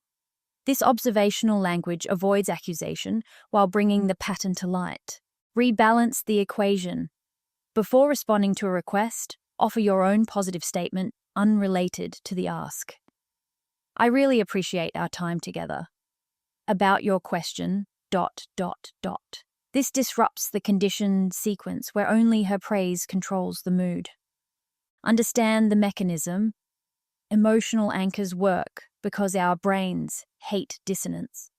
This observational language avoids accusation while bringing the pattern to light. Rebalance the equation. Before responding to a request, offer your own positive statement unrelated to the ask. I really appreciate our time together. About your question, ... This disrupts the conditioned sequence where only her praise controls the mood. Understand the mechanism. Emotional anchors work because our brains hate dissonance.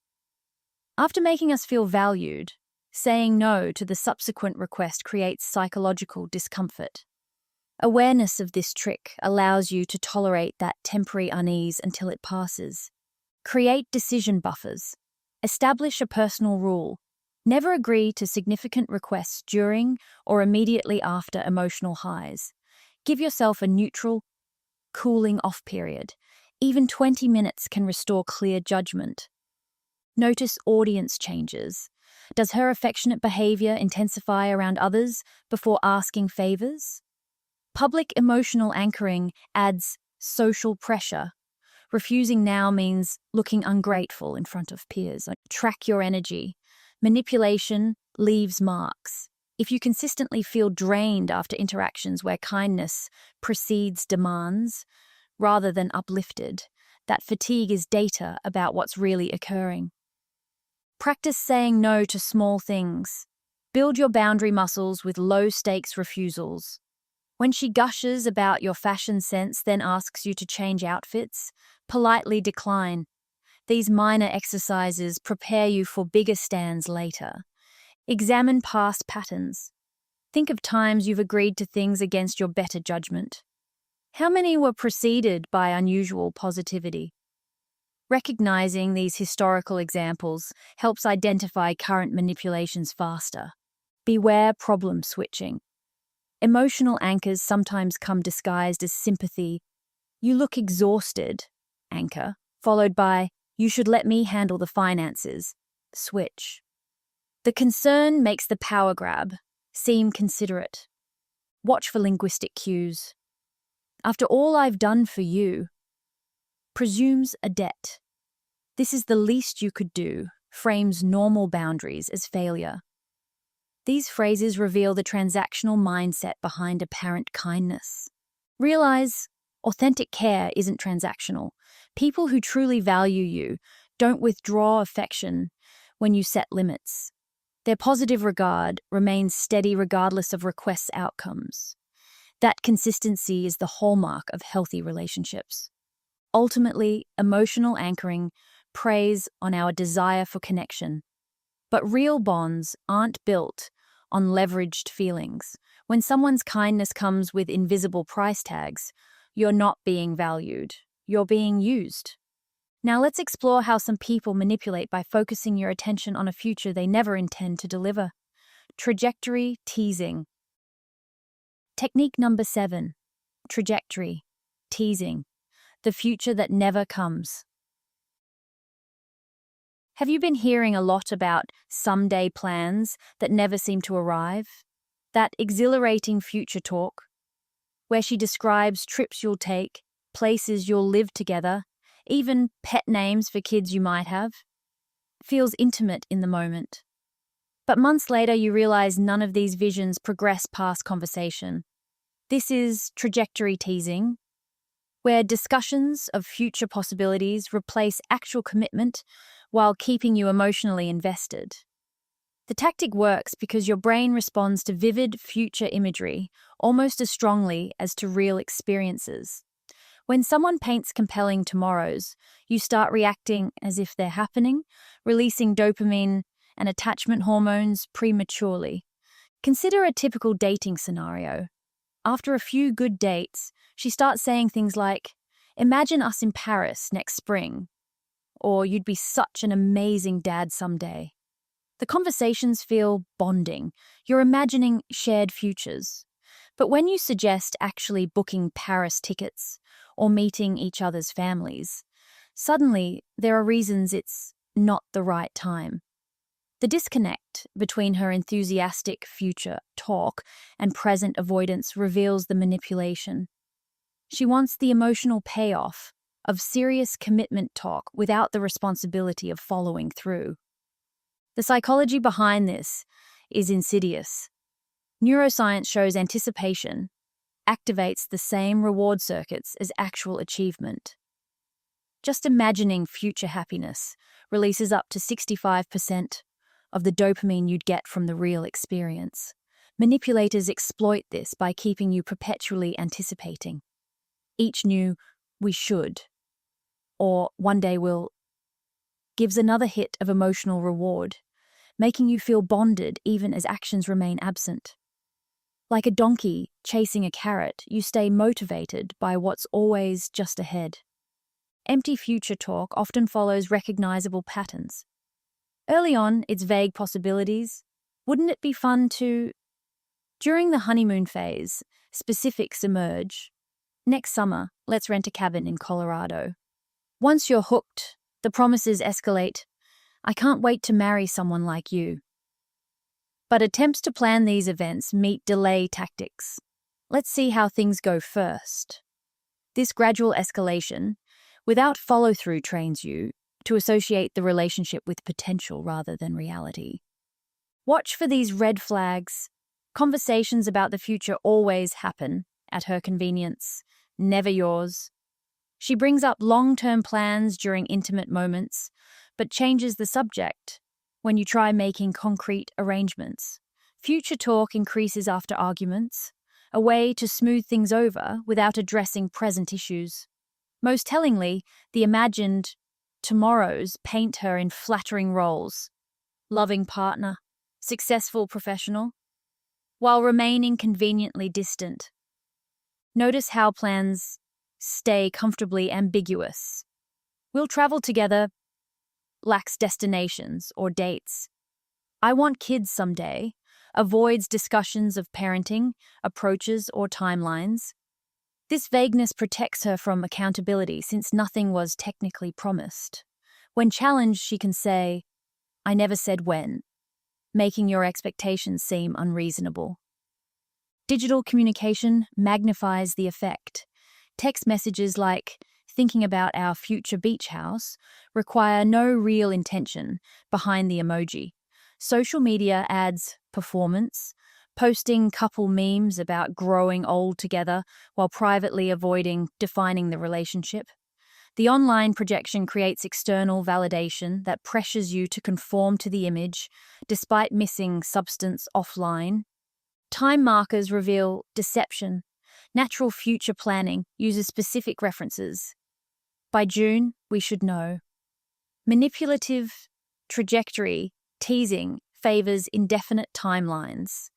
After making us feel valued, saying no to the subsequent request creates psychological discomfort. Awareness of this trick allows you to tolerate that temporary unease until it passes. Create decision buffers. Establish a personal rule. Never agree to significant requests during or immediately after emotional highs. Give yourself a neutral, cooling off period. Even 20 minutes can restore clear judgment. Notice audience changes. Does her affectionate behavior intensify around others before asking favors? Public emotional anchoring adds social pressure. Refusing now means looking ungrateful in front of peers. Track your energy. Manipulation leaves marks. If you consistently feel drained after interactions where kindness precedes demands rather than uplifted, that fatigue is data about what's really occurring. Practice saying no to small things. Build your boundary muscles with low-stakes refusals. When she gushes about your fashion sense, then asks you to change outfits, politely decline. These minor exercises prepare you for bigger stands later. Examine past patterns. Think of times you've agreed to things against your better judgment. How many were preceded by unusual positivity? Recognizing these historical examples helps identify current manipulations faster. Beware problem switching. Emotional anchors sometimes come disguised as sympathy. You look exhausted, anchor, followed by, you should let me handle the finances, switch. The concern makes the power grab seem considerate. Watch for linguistic cues. After all I've done for you, presumes a debt. This is the least you could do, frames normal boundaries as failure. These phrases reveal the transactional mindset behind apparent kindness. Realize authentic care isn't transactional. People who truly value you don't withdraw affection when you set limits. Their positive regard remains steady regardless of requests' outcomes. That consistency is the hallmark of healthy relationships. Ultimately, emotional anchoring preys on our desire for connection. But real bonds aren't built on leveraged feelings. When someone's kindness comes with invisible price tags, you're not being valued. You're being used. Now let's explore how some people manipulate by focusing your attention on a future they never intend to deliver. Trajectory teasing. Technique number 7. Trajectory teasing. The future that never comes. Have you been hearing a lot about someday plans that never seem to arrive? That exhilarating future talk, where she describes trips you'll take, places you'll live together, even pet names for kids you might have, feels intimate in the moment. But months later, you realize none of these visions progress past conversation. This is trajectory teasing, where discussions of future possibilities replace actual commitment while keeping you emotionally invested. The tactic works because your brain responds to vivid future imagery almost as strongly as to real experiences. When someone paints compelling tomorrows, you start reacting as if they're happening, releasing dopamine and attachment hormones prematurely. Consider a typical dating scenario. After a few good dates, she starts saying things like, "Imagine us in Paris next spring," or "You'd be such an amazing dad someday." The conversations feel bonding. You're imagining shared futures. But when you suggest actually booking Paris tickets or meeting each other's families, suddenly there are reasons it's not the right time. The disconnect between her enthusiastic future talk and present avoidance reveals the manipulation. She wants the emotional payoff of serious commitment talk without the responsibility of following through. The psychology behind this is insidious. Neuroscience shows anticipation activates the same reward circuits as actual achievement. Just imagining future happiness releases up to 65% of the dopamine you'd get from the real experience. Manipulators exploit this by keeping you perpetually anticipating. Each new "we should" or "one day we'll" gives another hit of emotional reward, making you feel bonded even as actions remain absent. Like a donkey chasing a carrot, you stay motivated by what's always just ahead. Empty future talk often follows recognizable patterns. Early on, it's vague possibilities. Wouldn't it be fun to... During the honeymoon phase, specifics emerge. Next summer, let's rent a cabin in Colorado. Once you're hooked, the promises escalate. "I can't wait to marry someone like you." But attempts to plan these events meet delay tactics. Let's see how things go first. This gradual escalation, without follow-through, trains you to associate the relationship with potential rather than reality. Watch for these red flags. Conversations about the future always happen at her convenience, never yours. She brings up long-term plans during intimate moments, but changes the subject when you try making concrete arrangements. Future talk increases after arguments, a way to smooth things over without addressing present issues. Most tellingly, the imagined tomorrows paint her in flattering roles: loving partner, successful professional, while remaining conveniently distant. Notice how plans stay comfortably ambiguous. "We'll travel together" lacks destinations or dates. "I want kids someday" avoids discussions of parenting, approaches, or timelines. This vagueness protects her from accountability since nothing was technically promised. When challenged, she can say, "I never said when," making your expectations seem unreasonable. Digital communication magnifies the effect. Text messages like "thinking about our future beach house" require no real intention behind the emoji. Social media adds performance, posting couple memes about growing old together while privately avoiding defining the relationship. The online projection creates external validation that pressures you to conform to the image, despite missing substance offline. Time markers reveal deception. Natural future planning uses specific references. By June, we should know. Manipulative trajectory teasing favors indefinite timelines.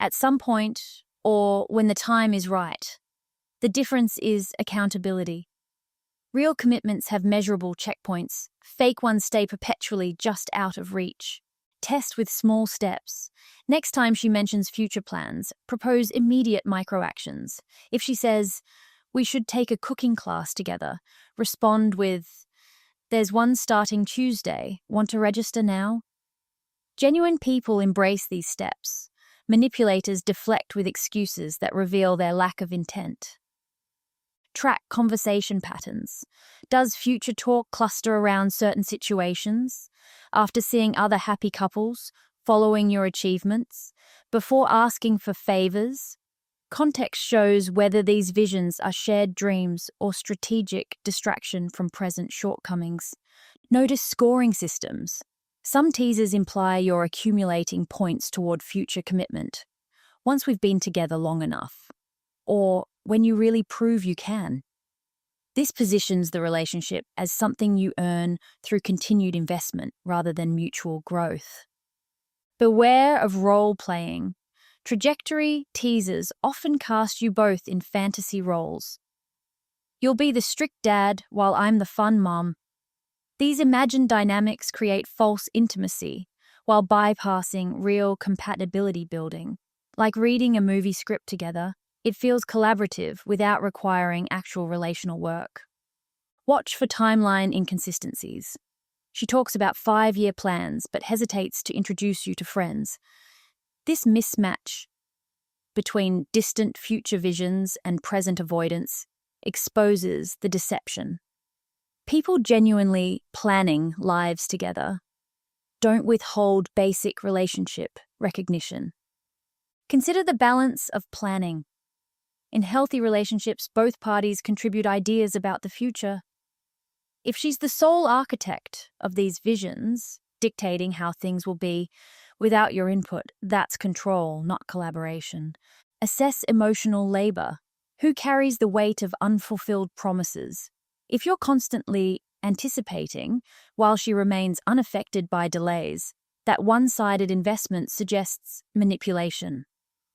At some point, or when the time is right. The difference is accountability. Real commitments have measurable checkpoints. Fake ones stay perpetually just out of reach. Test with small steps. Next time she mentions future plans, propose immediate microactions. If she says, "We should take a cooking class together," respond with, "There's one starting Tuesday. Want to register now?" Genuine people embrace these steps. Manipulators deflect with excuses that reveal their lack of intent. Track conversation patterns. Does future talk cluster around certain situations? After seeing other happy couples, following your achievements, before asking for favors? Context shows whether these visions are shared dreams or strategic distraction from present shortcomings. Notice scoring systems. Some teasers imply you're accumulating points toward future commitment, once we've been together long enough, or when you really prove you can. This positions the relationship as something you earn through continued investment rather than mutual growth. Beware of role-playing. Trajectory teasers often cast you both in fantasy roles. You'll be the strict dad while I'm the fun mom. These imagined dynamics create false intimacy while bypassing real compatibility building. Like reading a movie script together, it feels collaborative without requiring actual relational work. Watch for timeline inconsistencies. She talks about 5-year plans but hesitates to introduce you to friends. This mismatch between distant future visions and present avoidance exposes the deception. People genuinely planning lives together don't withhold basic relationship recognition. Consider the balance of planning. In healthy relationships, both parties contribute ideas about the future. If she's the sole architect of these visions, dictating how things will be without your input, that's control, not collaboration. Assess emotional labor. Who carries the weight of unfulfilled promises? If you're constantly anticipating while she remains unaffected by delays, that one-sided investment suggests manipulation.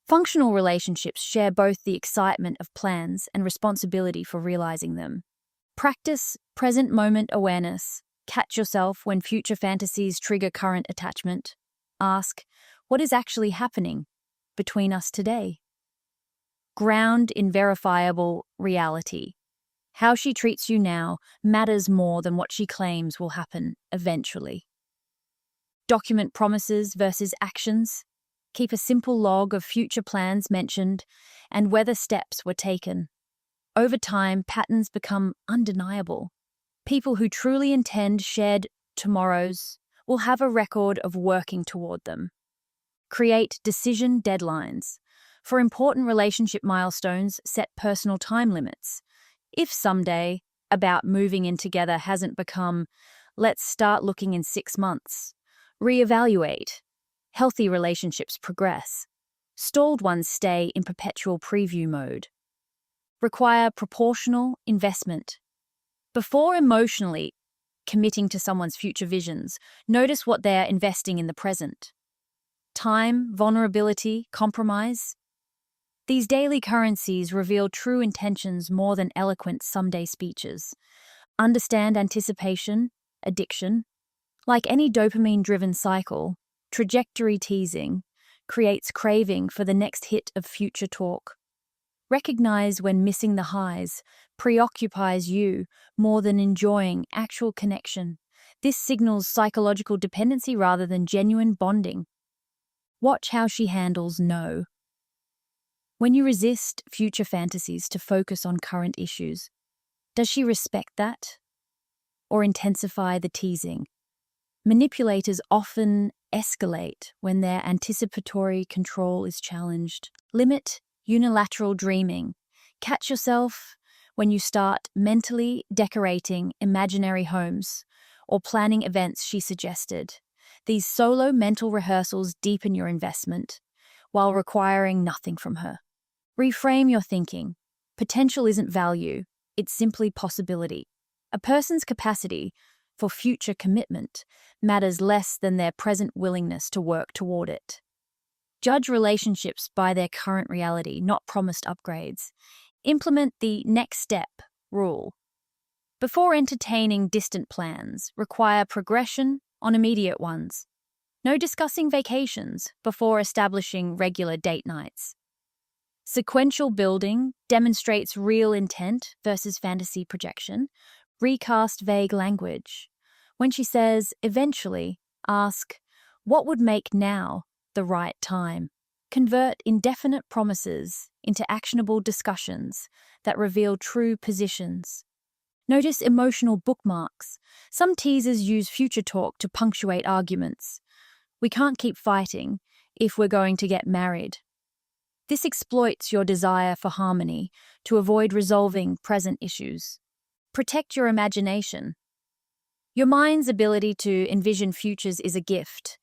Functional relationships share both the excitement of plans and responsibility for realizing them. Practice present moment awareness. Catch yourself when future fantasies trigger current attachment. Ask, what is actually happening between us today? Ground in verifiable reality. How she treats you now matters more than what she claims will happen eventually. Document promises versus actions. Keep a simple log of future plans mentioned and whether steps were taken. Over time, patterns become undeniable. People who truly intend shared tomorrows will have a record of working toward them. Create decision deadlines. For important relationship milestones, set personal time limits. If someday about moving in together hasn't become, let's start looking in 6 months, reevaluate. Healthy relationships progress. Stalled ones stay in perpetual preview mode. Require proportional investment. Before emotionally committing to someone's future visions, notice what they're investing in the present. Time, vulnerability, compromise. These daily currencies reveal true intentions more than eloquent someday speeches. Understand anticipation, addiction. Like any dopamine-driven cycle, trajectory teasing creates craving for the next hit of future talk. Recognize when missing the highs preoccupies you more than enjoying actual connection. This signals psychological dependency rather than genuine bonding. Watch how she handles no. When you resist future fantasies to focus on current issues, does she respect that? Or intensify the teasing? Manipulators often escalate when their anticipatory control is challenged. Limit unilateral dreaming. Catch yourself when you start mentally decorating imaginary homes or planning events she suggested. These solo mental rehearsals deepen your investment while requiring nothing from her. Reframe your thinking. Potential isn't value, it's simply possibility. A person's capacity for future commitment matters less than their present willingness to work toward it. Judge relationships by their current reality, not promised upgrades. Implement the next step rule. Before entertaining distant plans, require progression on immediate ones. No discussing vacations before establishing regular date nights. Sequential building demonstrates real intent versus fantasy projection. Recast vague language. When she says, eventually, ask, what would make now the right time? Convert indefinite promises into actionable discussions that reveal true positions. Notice emotional bookmarks. Some teasers use future talk to punctuate arguments. We can't keep fighting if we're going to get married. This exploits your desire for harmony to avoid resolving present issues. Protect your imagination. Your mind's ability to envision futures is a gift.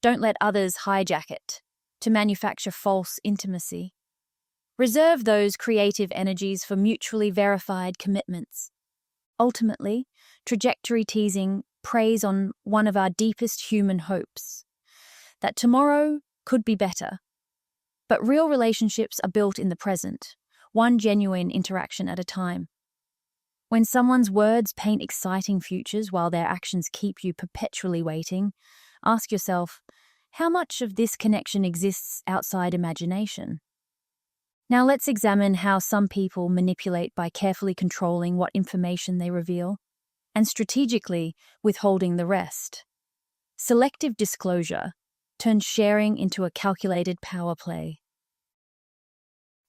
Don't let others hijack it to manufacture false intimacy. Reserve those creative energies for mutually verified commitments. Ultimately, trajectory teasing preys on one of our deepest human hopes, that tomorrow could be better. But real relationships are built in the present, one genuine interaction at a time. When someone's words paint exciting futures while their actions keep you perpetually waiting, ask yourself, how much of this connection exists outside imagination? Now let's examine how some people manipulate by carefully controlling what information they reveal and strategically withholding the rest. Selective disclosure turns sharing into a calculated power play.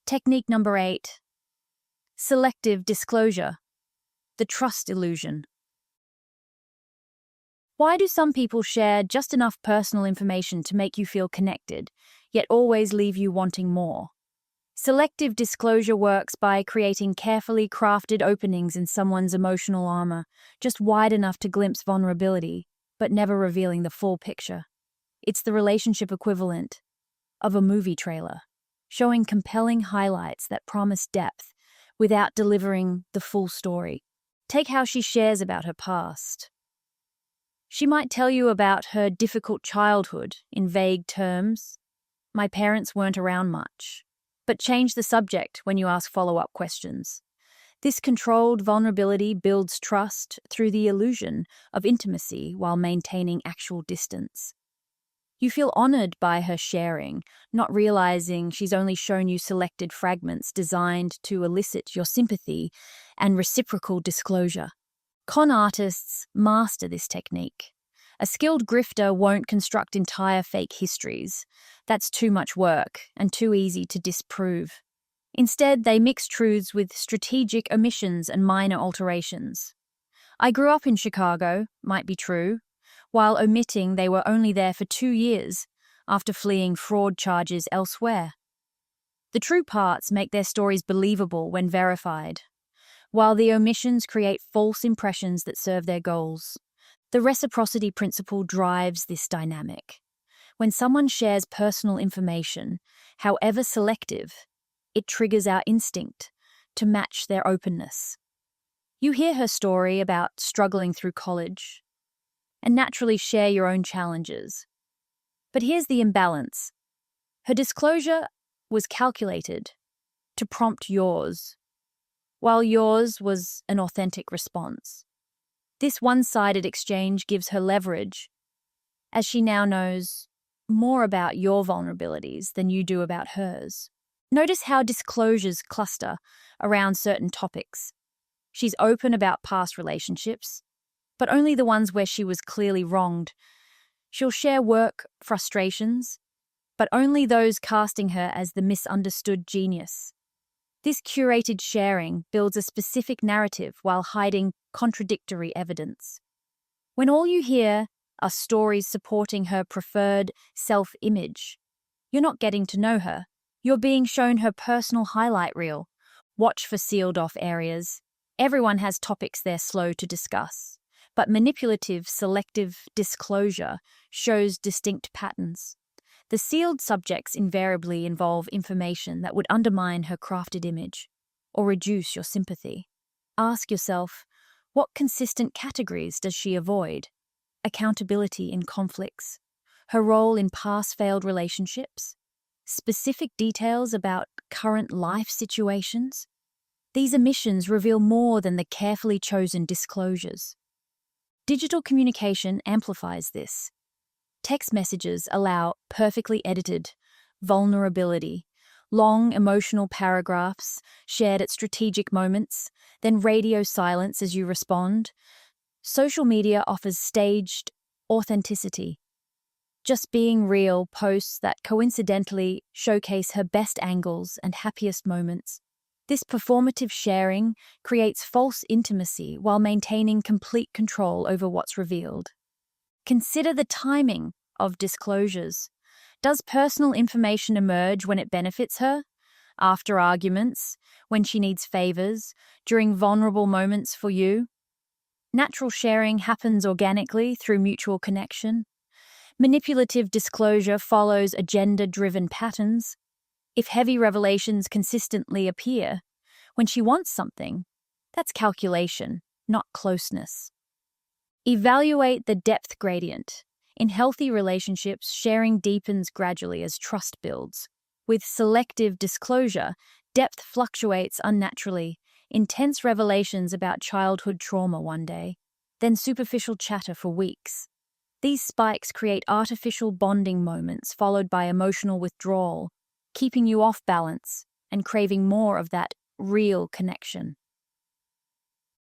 Technique number 8. Selective disclosure. The trust illusion. Why do some people share just enough personal information to make you feel connected, yet always leave you wanting more? Selective disclosure works by creating carefully crafted openings in someone's emotional armor, just wide enough to glimpse vulnerability, but never revealing the full picture. It's the relationship equivalent of a movie trailer, showing compelling highlights that promise depth without delivering the full story. Take how she shares about her past. She might tell you about her difficult childhood in vague terms. My parents weren't around much. But change the subject when you ask follow-up questions. This controlled vulnerability builds trust through the illusion of intimacy while maintaining actual distance. You feel honored by her sharing, not realizing she's only shown you selected fragments designed to elicit your sympathy and reciprocal disclosure. Con artists master this technique. A skilled grifter won't construct entire fake histories. That's too much work and too easy to disprove. Instead, they mix truths with strategic omissions and minor alterations. I grew up in Chicago, might be true, while omitting they were only there for 2 years after fleeing fraud charges elsewhere. The true parts make their stories believable when verified, while the omissions create false impressions that serve their goals. The reciprocity principle drives this dynamic. When someone shares personal information, however selective, it triggers our instinct to match their openness. You hear her story about struggling through college and naturally share your own challenges. But here's the imbalance. Her disclosure was calculated to prompt yours, while yours was an authentic response. This one-sided exchange gives her leverage, as she now knows more about your vulnerabilities than you do about hers. Notice how disclosures cluster around certain topics. She's open about past relationships, but only the ones where she was clearly wronged. She'll share work frustrations, but only those casting her as the misunderstood genius. This curated sharing builds a specific narrative while hiding contradictory evidence. When all you hear are stories supporting her preferred self-image, you're not getting to know her. You're being shown her personal highlight reel. Watch for sealed-off areas. Everyone has topics they're slow to discuss, but manipulative, selective disclosure shows distinct patterns. The sealed subjects invariably involve information that would undermine her crafted image or reduce your sympathy. Ask yourself, what consistent categories does she avoid? Accountability in conflicts, her role in past failed relationships, specific details about current life situations. These omissions reveal more than the carefully chosen disclosures. Digital communication amplifies this. Text messages allow perfectly edited vulnerability, long emotional paragraphs shared at strategic moments, then radio silence as you respond. Social media offers staged authenticity. Just being real posts that coincidentally showcase her best angles and happiest moments. This performative sharing creates false intimacy while maintaining complete control over what's revealed. Consider the timing of disclosures. Does personal information emerge when it benefits her? After arguments, when she needs favors, during vulnerable moments for you? Natural sharing happens organically through mutual connection. Manipulative disclosure follows agenda-driven patterns. If heavy revelations consistently appear when she wants something, that's calculation, not closeness. Evaluate the depth gradient. In healthy relationships, sharing deepens gradually as trust builds. With selective disclosure, depth fluctuates unnaturally. Intense revelations about childhood trauma one day, then superficial chatter for weeks. These spikes create artificial bonding moments followed by emotional withdrawal, keeping you off balance and craving more of that real connection.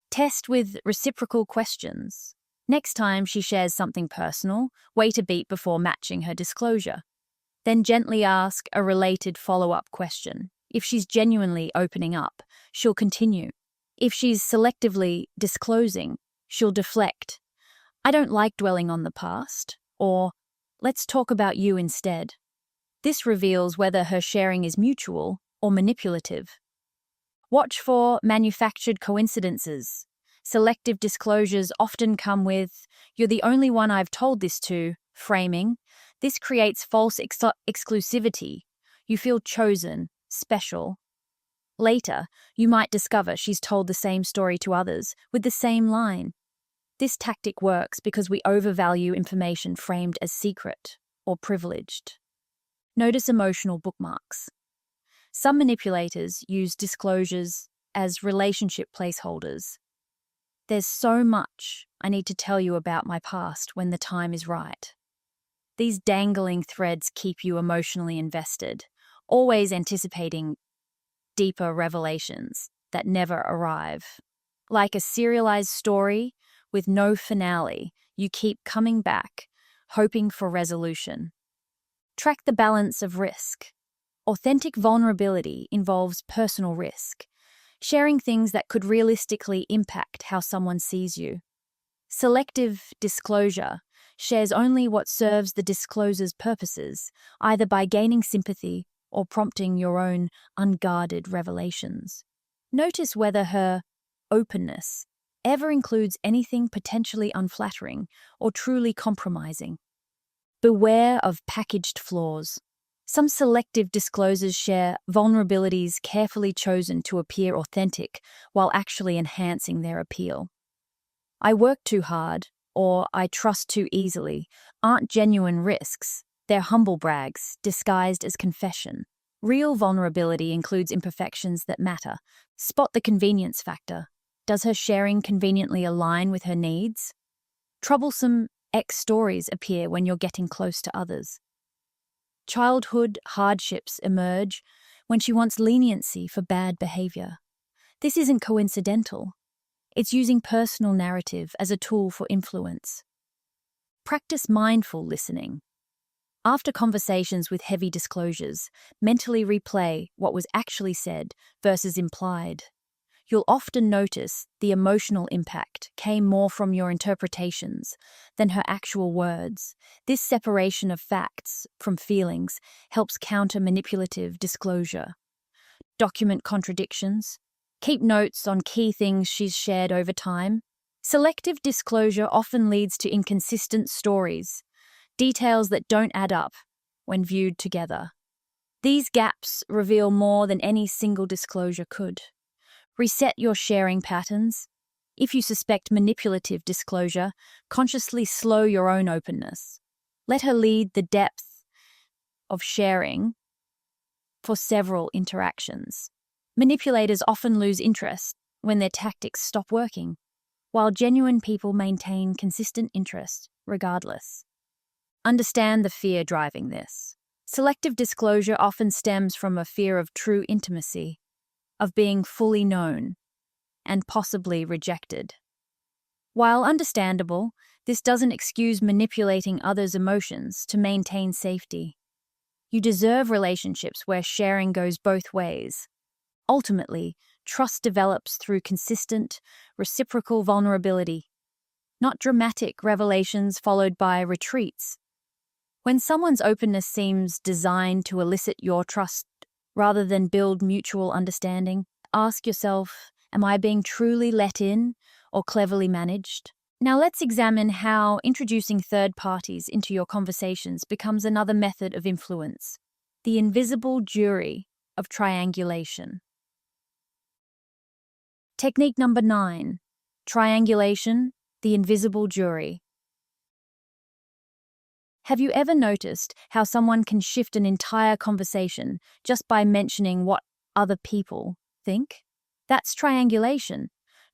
Test with reciprocal questions. Next time she shares something personal, wait a beat before matching her disclosure. Then gently ask a related follow-up question. If she's genuinely opening up, she'll continue. If she's selectively disclosing, she'll deflect. I don't like dwelling on the past, or let's talk about you instead. This reveals whether her sharing is mutual or manipulative. Watch for manufactured coincidences. Selective disclosures often come with, "You're the only one I've told this to," framing. This creates false exclusivity. You feel chosen, special. Later, you might discover she's told the same story to others with the same line. This tactic works because we overvalue information framed as secret or privileged. Notice emotional bookmarks. Some manipulators use disclosures as relationship placeholders. There's so much I need to tell you about my past when the time is right. These dangling threads keep you emotionally invested, always anticipating deeper revelations that never arrive. Like a serialized story with no finale, you keep coming back, hoping for resolution. Track the balance of risk. Authentic vulnerability involves personal risk, sharing things that could realistically impact how someone sees you. Selective disclosure shares only what serves the discloser's purposes, either by gaining sympathy or prompting your own unguarded revelations. Notice whether her openness ever includes anything potentially unflattering or truly compromising. Beware of packaged flaws. Some selective disclosures share vulnerabilities carefully chosen to appear authentic while actually enhancing their appeal. "I work too hard," or "I trust too easily," aren't genuine risks. They're humble brags, disguised as confession. Real vulnerability includes imperfections that matter. Spot the convenience factor. Does her sharing conveniently align with her needs? Troublesome X stories appear when you're getting close to others. Childhood hardships emerge when she wants leniency for bad behavior. This isn't coincidental. It's using personal narrative as a tool for influence. Practice mindful listening. After conversations with heavy disclosures, mentally replay what was actually said versus implied. You'll often notice the emotional impact came more from your interpretations than her actual words. This separation of facts from feelings helps counter manipulative disclosure. Document contradictions. Keep notes on key things she's shared over time. Selective disclosure often leads to inconsistent stories, details that don't add up when viewed together. These gaps reveal more than any single disclosure could. Reset your sharing patterns. If you suspect manipulative disclosure, consciously slow your own openness. Let her lead the depth of sharing for several interactions. Manipulators often lose interest when their tactics stop working, while genuine people maintain consistent interest regardless. Understand the fear driving this. Selective disclosure often stems from a fear of true intimacy, of being fully known, and possibly rejected. While understandable, this doesn't excuse manipulating others' emotions to maintain safety. You deserve relationships where sharing goes both ways. Ultimately, trust develops through consistent, reciprocal vulnerability, not dramatic revelations followed by retreats. When someone's openness seems designed to elicit your trust rather than build mutual understanding, ask yourself, am I being truly let in or cleverly managed? Now let's examine how introducing third parties into your conversations becomes another method of influence. The invisible jury of triangulation. Technique number 9. Triangulation, the invisible jury. Have you ever noticed how someone can shift an entire conversation just by mentioning what other people think? That's triangulation,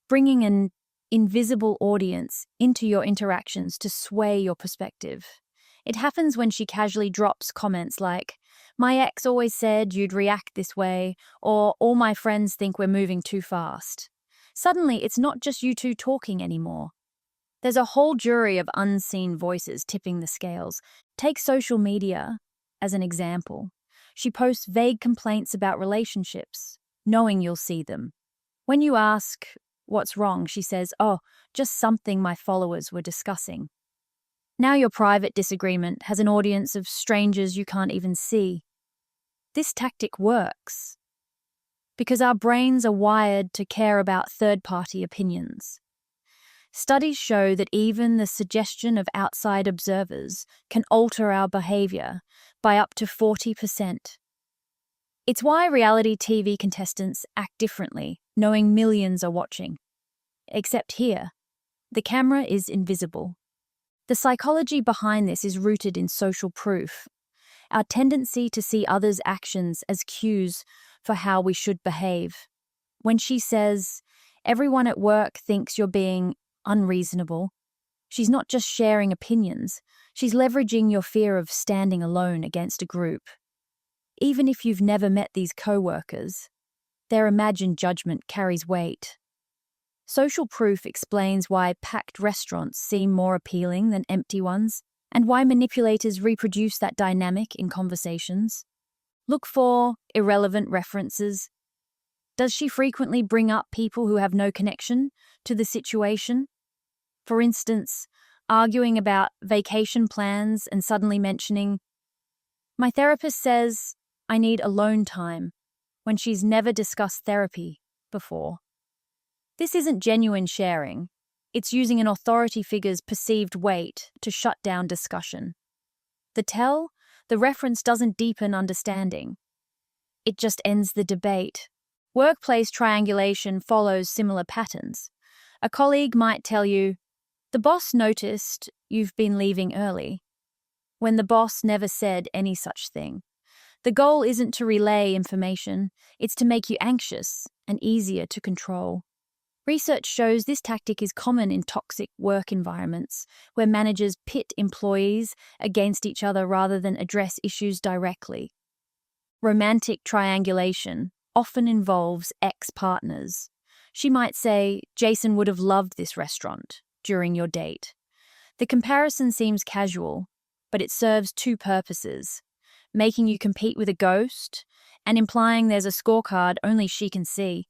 bringing an invisible audience into your interactions to sway your perspective. It happens when she casually drops comments like, "My ex always said you'd react this way," or "all my friends think we're moving too fast." Suddenly, it's not just you two talking anymore. There's a whole jury of unseen voices tipping the scales. Take social media as an example. She posts vague complaints about relationships, knowing you'll see them. When you ask, "What's wrong?" she says, "Oh, just something my followers were discussing." Now your private disagreement has an audience of strangers you can't even see. This tactic works because our brains are wired to care about third-party opinions. Studies show that even the suggestion of outside observers can alter our behavior by up to 40%. It's why reality TV contestants act differently, knowing millions are watching. Except here, the camera is invisible. The psychology behind this is rooted in social proof, our tendency to see others' actions as cues for how we should behave. When she says, "Everyone at work thinks you're being unreasonable," she's not just sharing opinions, she's leveraging your fear of standing alone against a group. Even if you've never met these co-workers, their imagined judgment carries weight. Social proof explains why packed restaurants seem more appealing than empty ones, and why manipulators reproduce that dynamic in conversations. Look for irrelevant references. Does she frequently bring up people who have no connection to the situation? For instance, arguing about vacation plans and suddenly mentioning, "My therapist says I need alone time," when she's never discussed therapy before. This isn't genuine sharing. It's using an authority figure's perceived weight to shut down discussion. The reference doesn't deepen understanding. It just ends the debate. Workplace triangulation follows similar patterns. A colleague might tell you, "The boss noticed you've been leaving early," when the boss never said any such thing. The goal isn't to relay information, it's to make you anxious and easier to control. Research shows this tactic is common in toxic work environments, where managers pit employees against each other rather than address issues directly. Romantic triangulation often involves ex-partners. She might say, "Jason would have loved this restaurant," during your date. The comparison seems casual, but it serves two purposes: making you compete with a ghost and implying there's a scorecard only she can see.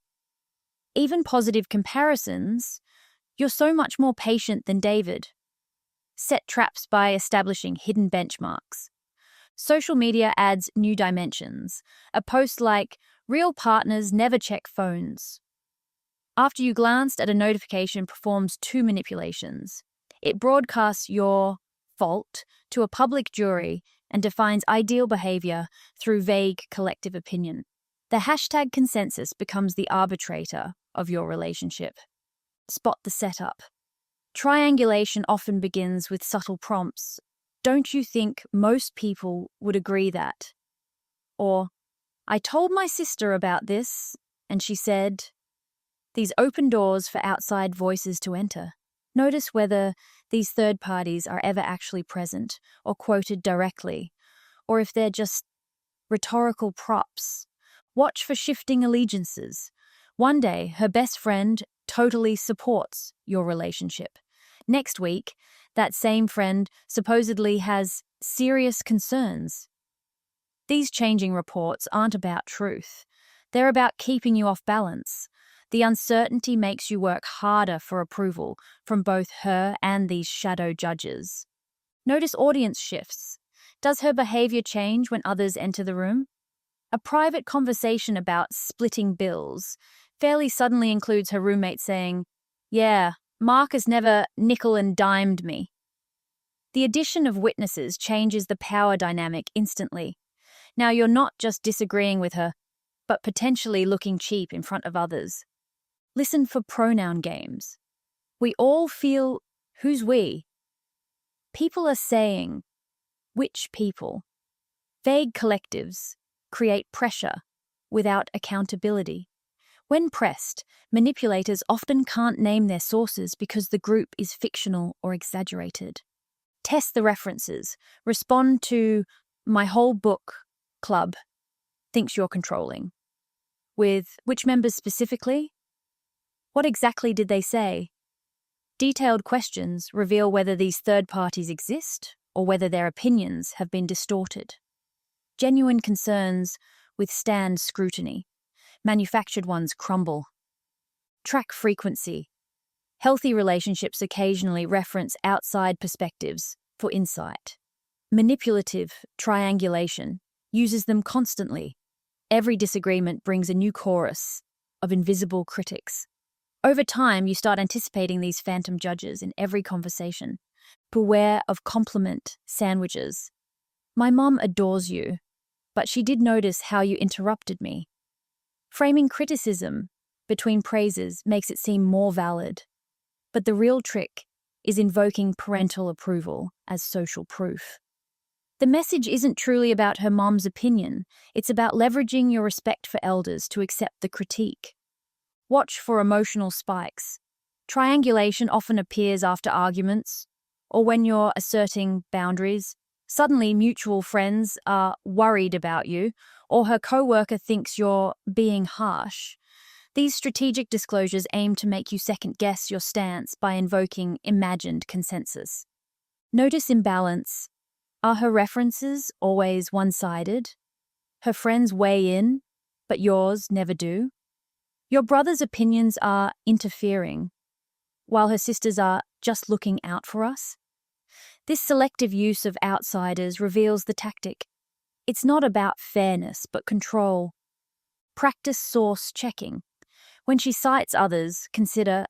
Even positive comparisons, "You're so much more patient than David," set traps by establishing hidden benchmarks. Social media adds new dimensions. A post like, "Real partners never check phones," after you glanced at a notification, performs two manipulations. It broadcasts your fault to a public jury and defines ideal behavior through vague collective opinion. The hashtag consensus becomes the arbitrator of your relationship. Spot the setup. Triangulation often begins with subtle prompts. "Don't you think most people would agree that?" Or, "I told my sister about this, and she said..." These open doors for outside voices to enter. Notice whether these third parties are ever actually present or quoted directly, or if they're just rhetorical props. Watch for shifting allegiances. One day, her best friend totally supports your relationship. Next week, that same friend supposedly has serious concerns. These changing reports aren't about truth. They're about keeping you off balance. The uncertainty makes you work harder for approval from both her and these shadow judges. Notice audience shifts. Does her behavior change when others enter the room? A private conversation about splitting bills fairly suddenly includes her roommate saying, "Yeah, Mark has never nickel and dimed me." The addition of witnesses changes the power dynamic instantly. Now you're not just disagreeing with her, but potentially looking cheap in front of others. Listen for pronoun games. We all feel, who's we? People are saying, which people? Vague collectives create pressure without accountability. When pressed, manipulators often can't name their sources because the group is fictional or exaggerated. Test the references. Respond to "my whole book club thinks you're controlling" with "which members specifically? What exactly did they say?" Detailed questions reveal whether these third parties exist or whether their opinions have been distorted. Genuine concerns withstand scrutiny. Manufactured ones crumble. Track frequency. Healthy relationships occasionally reference outside perspectives for insight. Manipulative triangulation uses them constantly. Every disagreement brings a new chorus of invisible critics. Over time, you start anticipating these phantom judges in every conversation. Beware of compliment sandwiches. "My mom adores you, but she did notice how you interrupted me." Framing criticism between praises makes it seem more valid. But the real trick is invoking parental approval as social proof. The message isn't truly about her mom's opinion, it's about leveraging your respect for elders to accept the critique. Watch for emotional spikes. Triangulation often appears after arguments, or when you're asserting boundaries. Suddenly, mutual friends are worried about you, or her coworker thinks you're being harsh. These strategic disclosures aim to make you second-guess your stance by invoking imagined consensus. Notice imbalance. Are her references always one-sided? Her friends weigh in, but yours never do? Your brother's opinions are interfering, while her sisters are just looking out for us? This selective use of outsiders reveals the tactic. It's not about fairness, but control. Practice source checking. When she cites others, consider,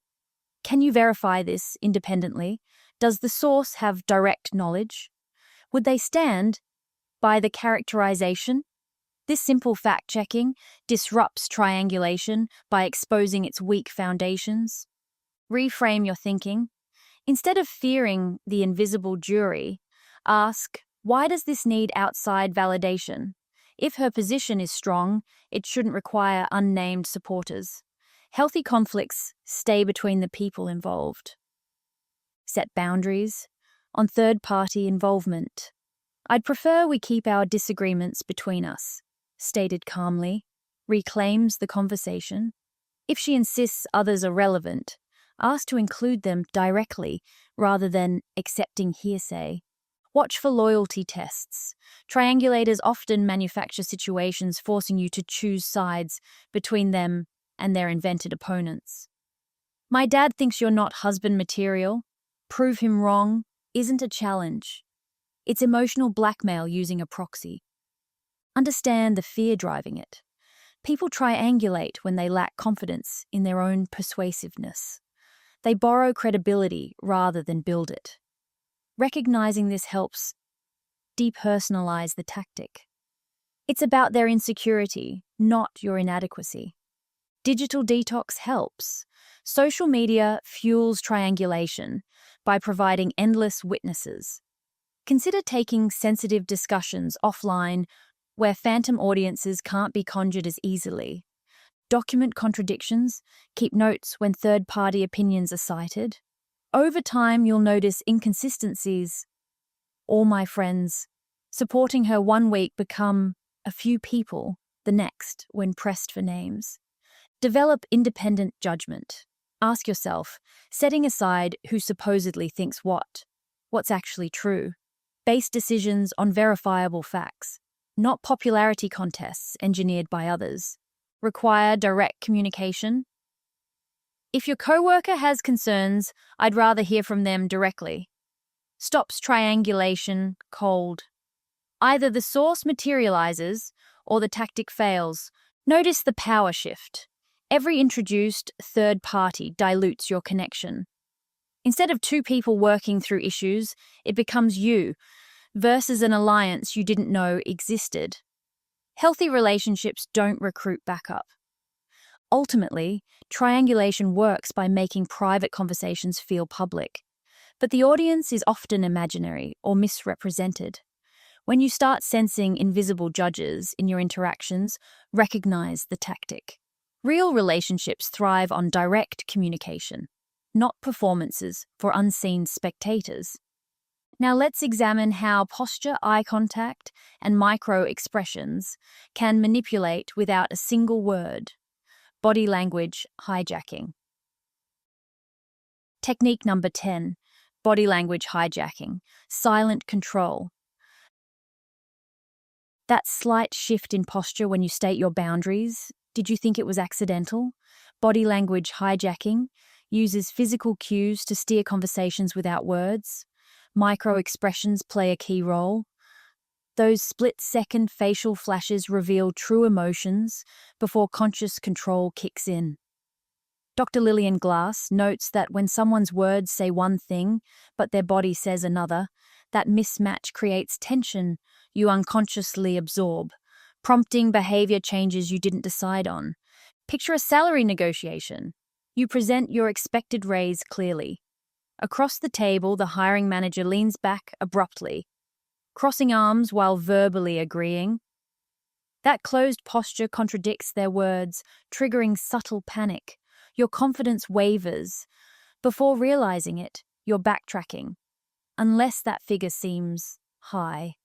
can you verify this independently? Does the source have direct knowledge? Would they stand by the characterization? This simple fact-checking disrupts triangulation by exposing its weak foundations. Reframe your thinking. Instead of fearing the invisible jury, ask, why does this need outside validation? If her position is strong, it shouldn't require unnamed supporters. Healthy conflicts stay between the people involved. Set boundaries on third-party involvement. I'd prefer we keep our disagreements between us, stated calmly, reclaims the conversation. If she insists others are relevant, ask to include them directly rather than accepting hearsay. Watch for loyalty tests. Triangulators often manufacture situations forcing you to choose sides between them and their invented opponents. My dad thinks you're not husband material. Prove him wrong isn't a challenge. It's emotional blackmail using a proxy. Understand the fear driving it. People triangulate when they lack confidence in their own persuasiveness. They borrow credibility rather than build it. Recognizing this helps depersonalize the tactic. It's about their insecurity, not your inadequacy. Digital detox helps. Social media fuels triangulation by providing endless witnesses. Consider taking sensitive discussions offline where phantom audiences can't be conjured as easily. Document contradictions, keep notes when third-party opinions are cited. Over time, you'll notice inconsistencies. All my friends supporting her one week become a few people the next when pressed for names. Develop independent judgment. Ask yourself, setting aside who supposedly thinks what's actually true. Base decisions on verifiable facts, not popularity contests engineered by others. Require direct communication. If your coworker has concerns, I'd rather hear from them directly. Stops triangulation cold. Either the source materializes or the tactic fails. Notice the power shift. Every introduced third party dilutes your connection. Instead of two people working through issues, it becomes you versus an alliance you didn't know existed. Healthy relationships don't recruit backup. Ultimately, triangulation works by making private conversations feel public. But the audience is often imaginary or misrepresented. When you start sensing invisible judges in your interactions, recognize the tactic. Real relationships thrive on direct communication, not performances for unseen spectators. Now let's examine how posture, eye contact, and micro-expressions can manipulate without a single word. Body language hijacking. Technique number 10. Body language hijacking. Silent control. That slight shift in posture when you state your boundaries, did you think it was accidental? Body language hijacking uses physical cues to steer conversations without words. Micro-expressions play a key role. Those split-second facial flashes reveal true emotions before conscious control kicks in. Dr. Lillian Glass notes that when someone's words say one thing, but their body says another, that mismatch creates tension you unconsciously absorb, prompting behavior changes you didn't decide on. Picture a salary negotiation. You present your expected raise clearly. Across the table, the hiring manager leans back abruptly, crossing arms while verbally agreeing. That closed posture contradicts their words, triggering subtle panic. Your confidence wavers. Before realizing it, you're backtracking, unless that figure seems high.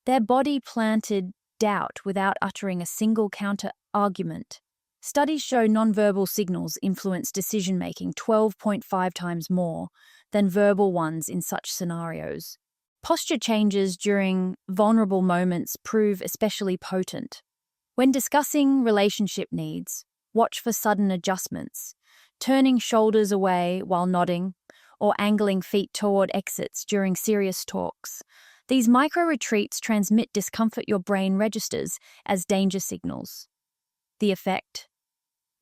Their body planted doubt without uttering a single counter-argument. Studies show nonverbal signals influence decision-making 12.5 times more than verbal ones in such scenarios. Posture changes during vulnerable moments prove especially potent. When discussing relationship needs, watch for sudden adjustments, turning shoulders away while nodding, or angling feet toward exits during serious talks. These micro-retreats transmit discomfort your brain registers as danger signals. The effect?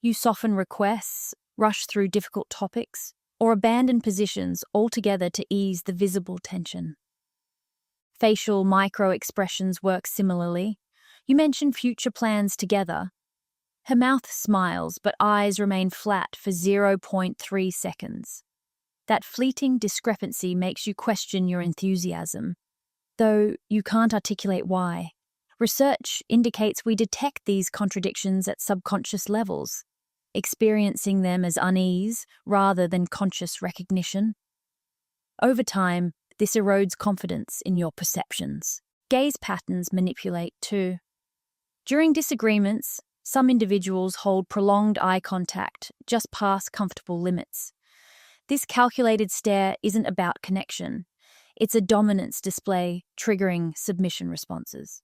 You soften requests, rush through difficult topics, or abandon positions altogether to ease the visible tension. Facial micro-expressions work similarly. You mention future plans together. Her mouth smiles, but eyes remain flat for 0.3 seconds. That fleeting discrepancy makes you question your enthusiasm, though you can't articulate why. Research indicates we detect these contradictions at subconscious levels, experiencing them as unease rather than conscious recognition. Over time, this erodes confidence in your perceptions. Gaze patterns manipulate too. During disagreements, some individuals hold prolonged eye contact just past comfortable limits. This calculated stare isn't about connection. It's a dominance display triggering submission responses.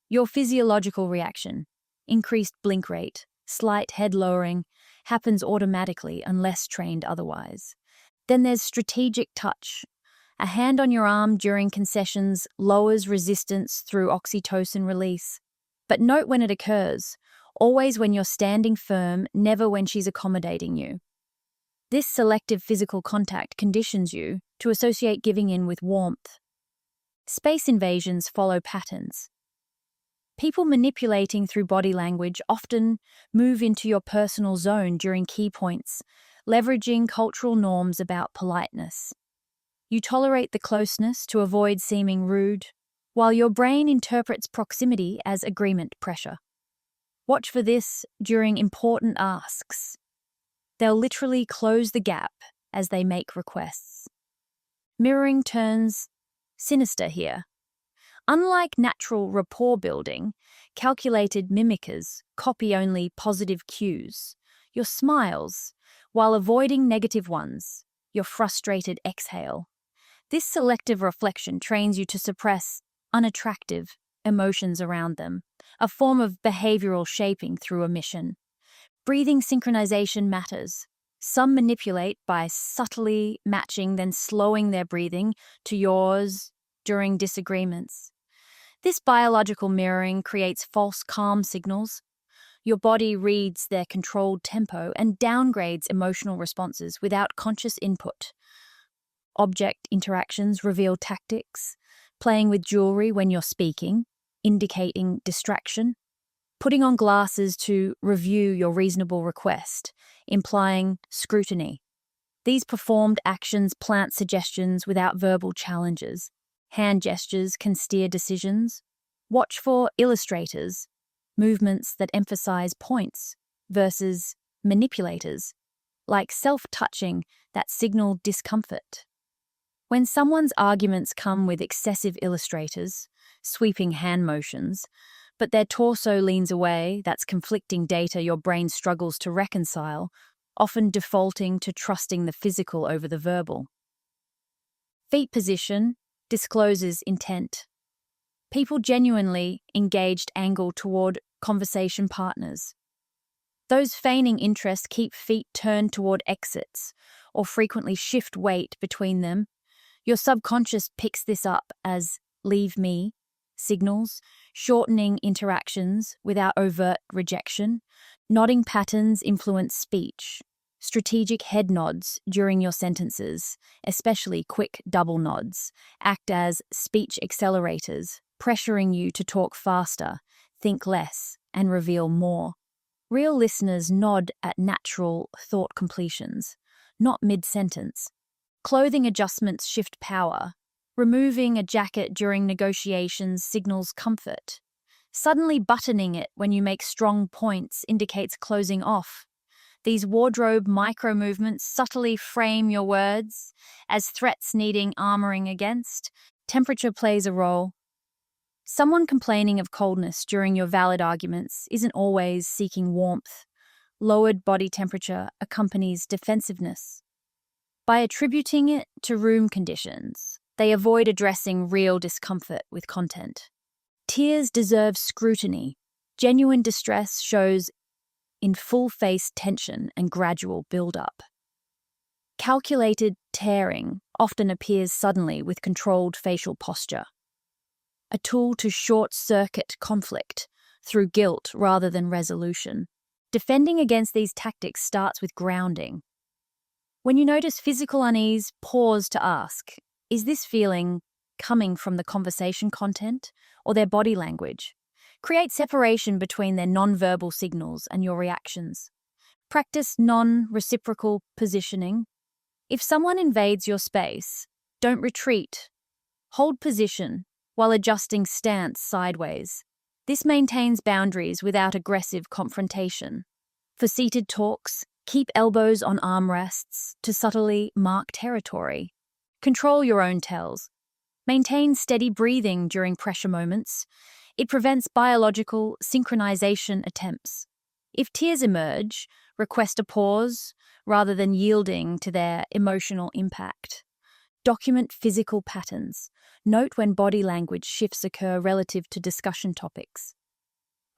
Your physiological reaction, increased blink rate, slight head lowering, happens automatically unless trained otherwise. Then there's strategic touch. A hand on your arm during concessions lowers resistance through oxytocin release. But note when it occurs, always when you're standing firm, never when she's accommodating you. This selective physical contact conditions you to associate giving in with warmth. Space invasions follow patterns. People manipulating through body language often move into your personal zone during key points, leveraging cultural norms about politeness. You tolerate the closeness to avoid seeming rude, while your brain interprets proximity as agreement pressure. Watch for this during important asks. They'll literally close the gap as they make requests. Mirroring turns sinister here. Unlike natural rapport building, calculated mimickers copy only positive cues. Your smiles, while avoiding negative ones, your frustrated exhale. This selective reflection trains you to suppress unattractive emotions around them, a form of behavioral shaping through omission. Breathing synchronization matters. Some manipulate by subtly matching, then slowing their breathing to yours during disagreements. This biological mirroring creates false calm signals. Your body reads their controlled tempo and downgrades emotional responses without conscious input. Object interactions reveal tactics, playing with jewelry when you're speaking, indicating distraction, putting on glasses to review your reasonable request, implying scrutiny. These performed actions plant suggestions without verbal challenges. Hand gestures can steer decisions. Watch for illustrators, movements that emphasize points, versus manipulators, like self-touching that signal discomfort. When someone's arguments come with excessive illustrators, sweeping hand motions, but their torso leans away, that's conflicting data your brain struggles to reconcile, often defaulting to trusting the physical over the verbal. Feet position discloses intent. People genuinely engaged angle toward conversation partners. Those feigning interest keep feet turned toward exits or frequently shift weight between them. Your subconscious picks this up as leave me signals, shortening interactions without overt rejection. Nodding patterns influence speech. Strategic head nods during your sentences, especially quick double nods, act as speech accelerators, pressuring you to talk faster, think less, and reveal more. Real listeners nod at natural thought completions, not mid-sentence. Clothing adjustments shift power. Removing a jacket during negotiations signals comfort. Suddenly buttoning it when you make strong points indicates closing off. These wardrobe micro-movements subtly frame your words as threats needing armoring against. Temperature plays a role. Someone complaining of coldness during your valid arguments isn't always seeking warmth. Lowered body temperature accompanies defensiveness. By attributing it to room conditions, they avoid addressing real discomfort with content. Tears deserve scrutiny. Genuine distress shows in full-face tension and gradual build-up. Calculated tearing often appears suddenly with controlled facial posture. A tool to short-circuit conflict through guilt rather than resolution. Defending against these tactics starts with grounding. When you notice physical unease, pause to ask, is this feeling coming from the conversation content or their body language? Create separation between their non-verbal signals and your reactions. Practice non-reciprocal positioning. If someone invades your space, don't retreat. Hold position while adjusting stance sideways. This maintains boundaries without aggressive confrontation. For seated talks, keep elbows on armrests to subtly mark territory. Control your own tells. Maintain steady breathing during pressure moments. It prevents biological synchronization attempts. If tears emerge, request a pause rather than yielding to their emotional impact. Document physical patterns. Note when body language shifts occur relative to discussion topics.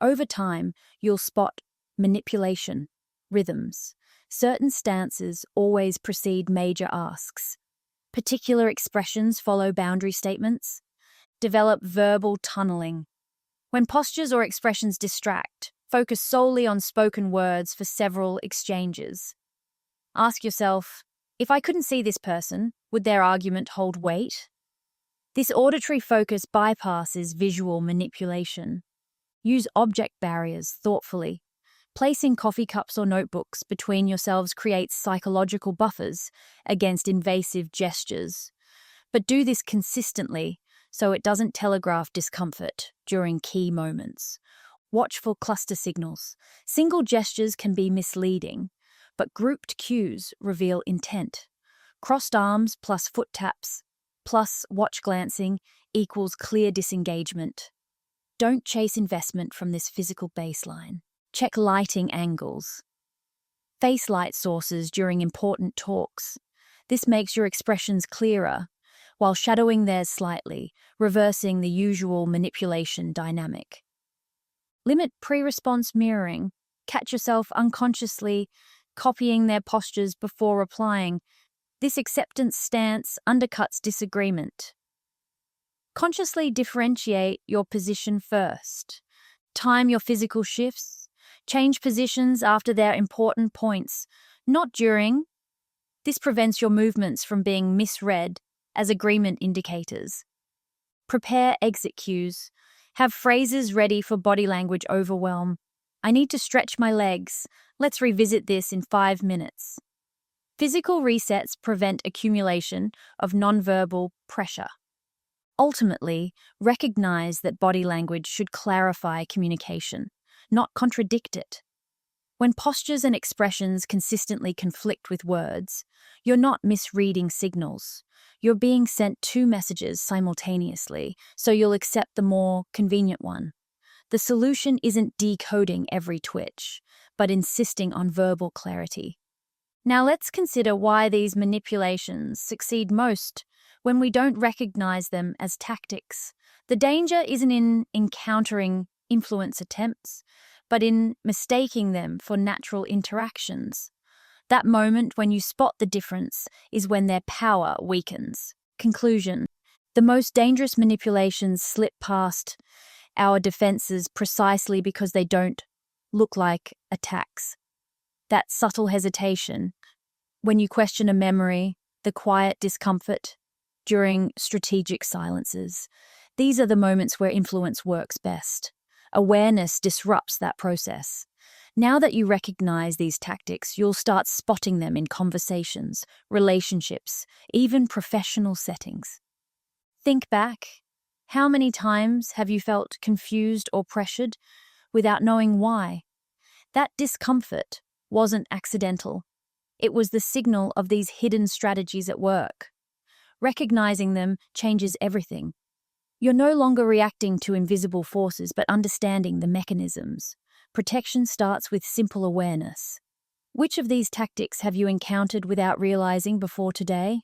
Over time, you'll spot manipulation, rhythms. Certain stances always precede major asks. Particular expressions follow boundary statements. Develop verbal tunneling. When postures or expressions distract, focus solely on spoken words for several exchanges. Ask yourself, if I couldn't see this person, would their argument hold weight? This auditory focus bypasses visual manipulation. Use object barriers thoughtfully. Placing coffee cups or notebooks between yourselves creates psychological buffers against invasive gestures. But do this consistently so it doesn't telegraph discomfort during key moments. Watch for cluster signals. Single gestures can be misleading, but grouped cues reveal intent. Crossed arms plus foot taps plus watch glancing equals clear disengagement. Don't chase investment from this physical baseline. Check lighting angles. Face light sources during important talks. This makes your expressions clearer, while shadowing theirs slightly, reversing the usual manipulation dynamic. Limit pre-response mirroring. Catch yourself unconsciously copying their postures before replying. This acceptance stance undercuts disagreement. Consciously differentiate your position first. Time your physical shifts. Change positions after their important points, not during. This prevents your movements from being misread as agreement indicators. Prepare exit cues. Have phrases ready for body language overwhelm. I need to stretch my legs. Let's revisit this in 5 minutes. Physical resets prevent accumulation of nonverbal pressure. Ultimately, recognize that body language should clarify communication, not contradict it. When postures and expressions consistently conflict with words, you're not misreading signals. You're being sent 2 messages simultaneously, so you'll accept the more convenient one. The solution isn't decoding every twitch, but insisting on verbal clarity. Now let's consider why these manipulations succeed most when we don't recognize them as tactics. The danger isn't in encountering influence attempts, but in mistaking them for natural interactions. That moment when you spot the difference is when their power weakens. Conclusion: the most dangerous manipulations slip past our defenses precisely because they don't look like attacks. That subtle hesitation, when you question a memory, the quiet discomfort during strategic silences, these are the moments where influence works best. Awareness disrupts that process. Now that you recognize these tactics, you'll start spotting them in conversations, relationships, even professional settings. Think back. How many times have you felt confused or pressured without knowing why? That discomfort wasn't accidental. It was the signal of these hidden strategies at work. Recognizing them changes everything. You're no longer reacting to invisible forces, but understanding the mechanisms. Protection starts with simple awareness. Which of these tactics have you encountered without realizing before today?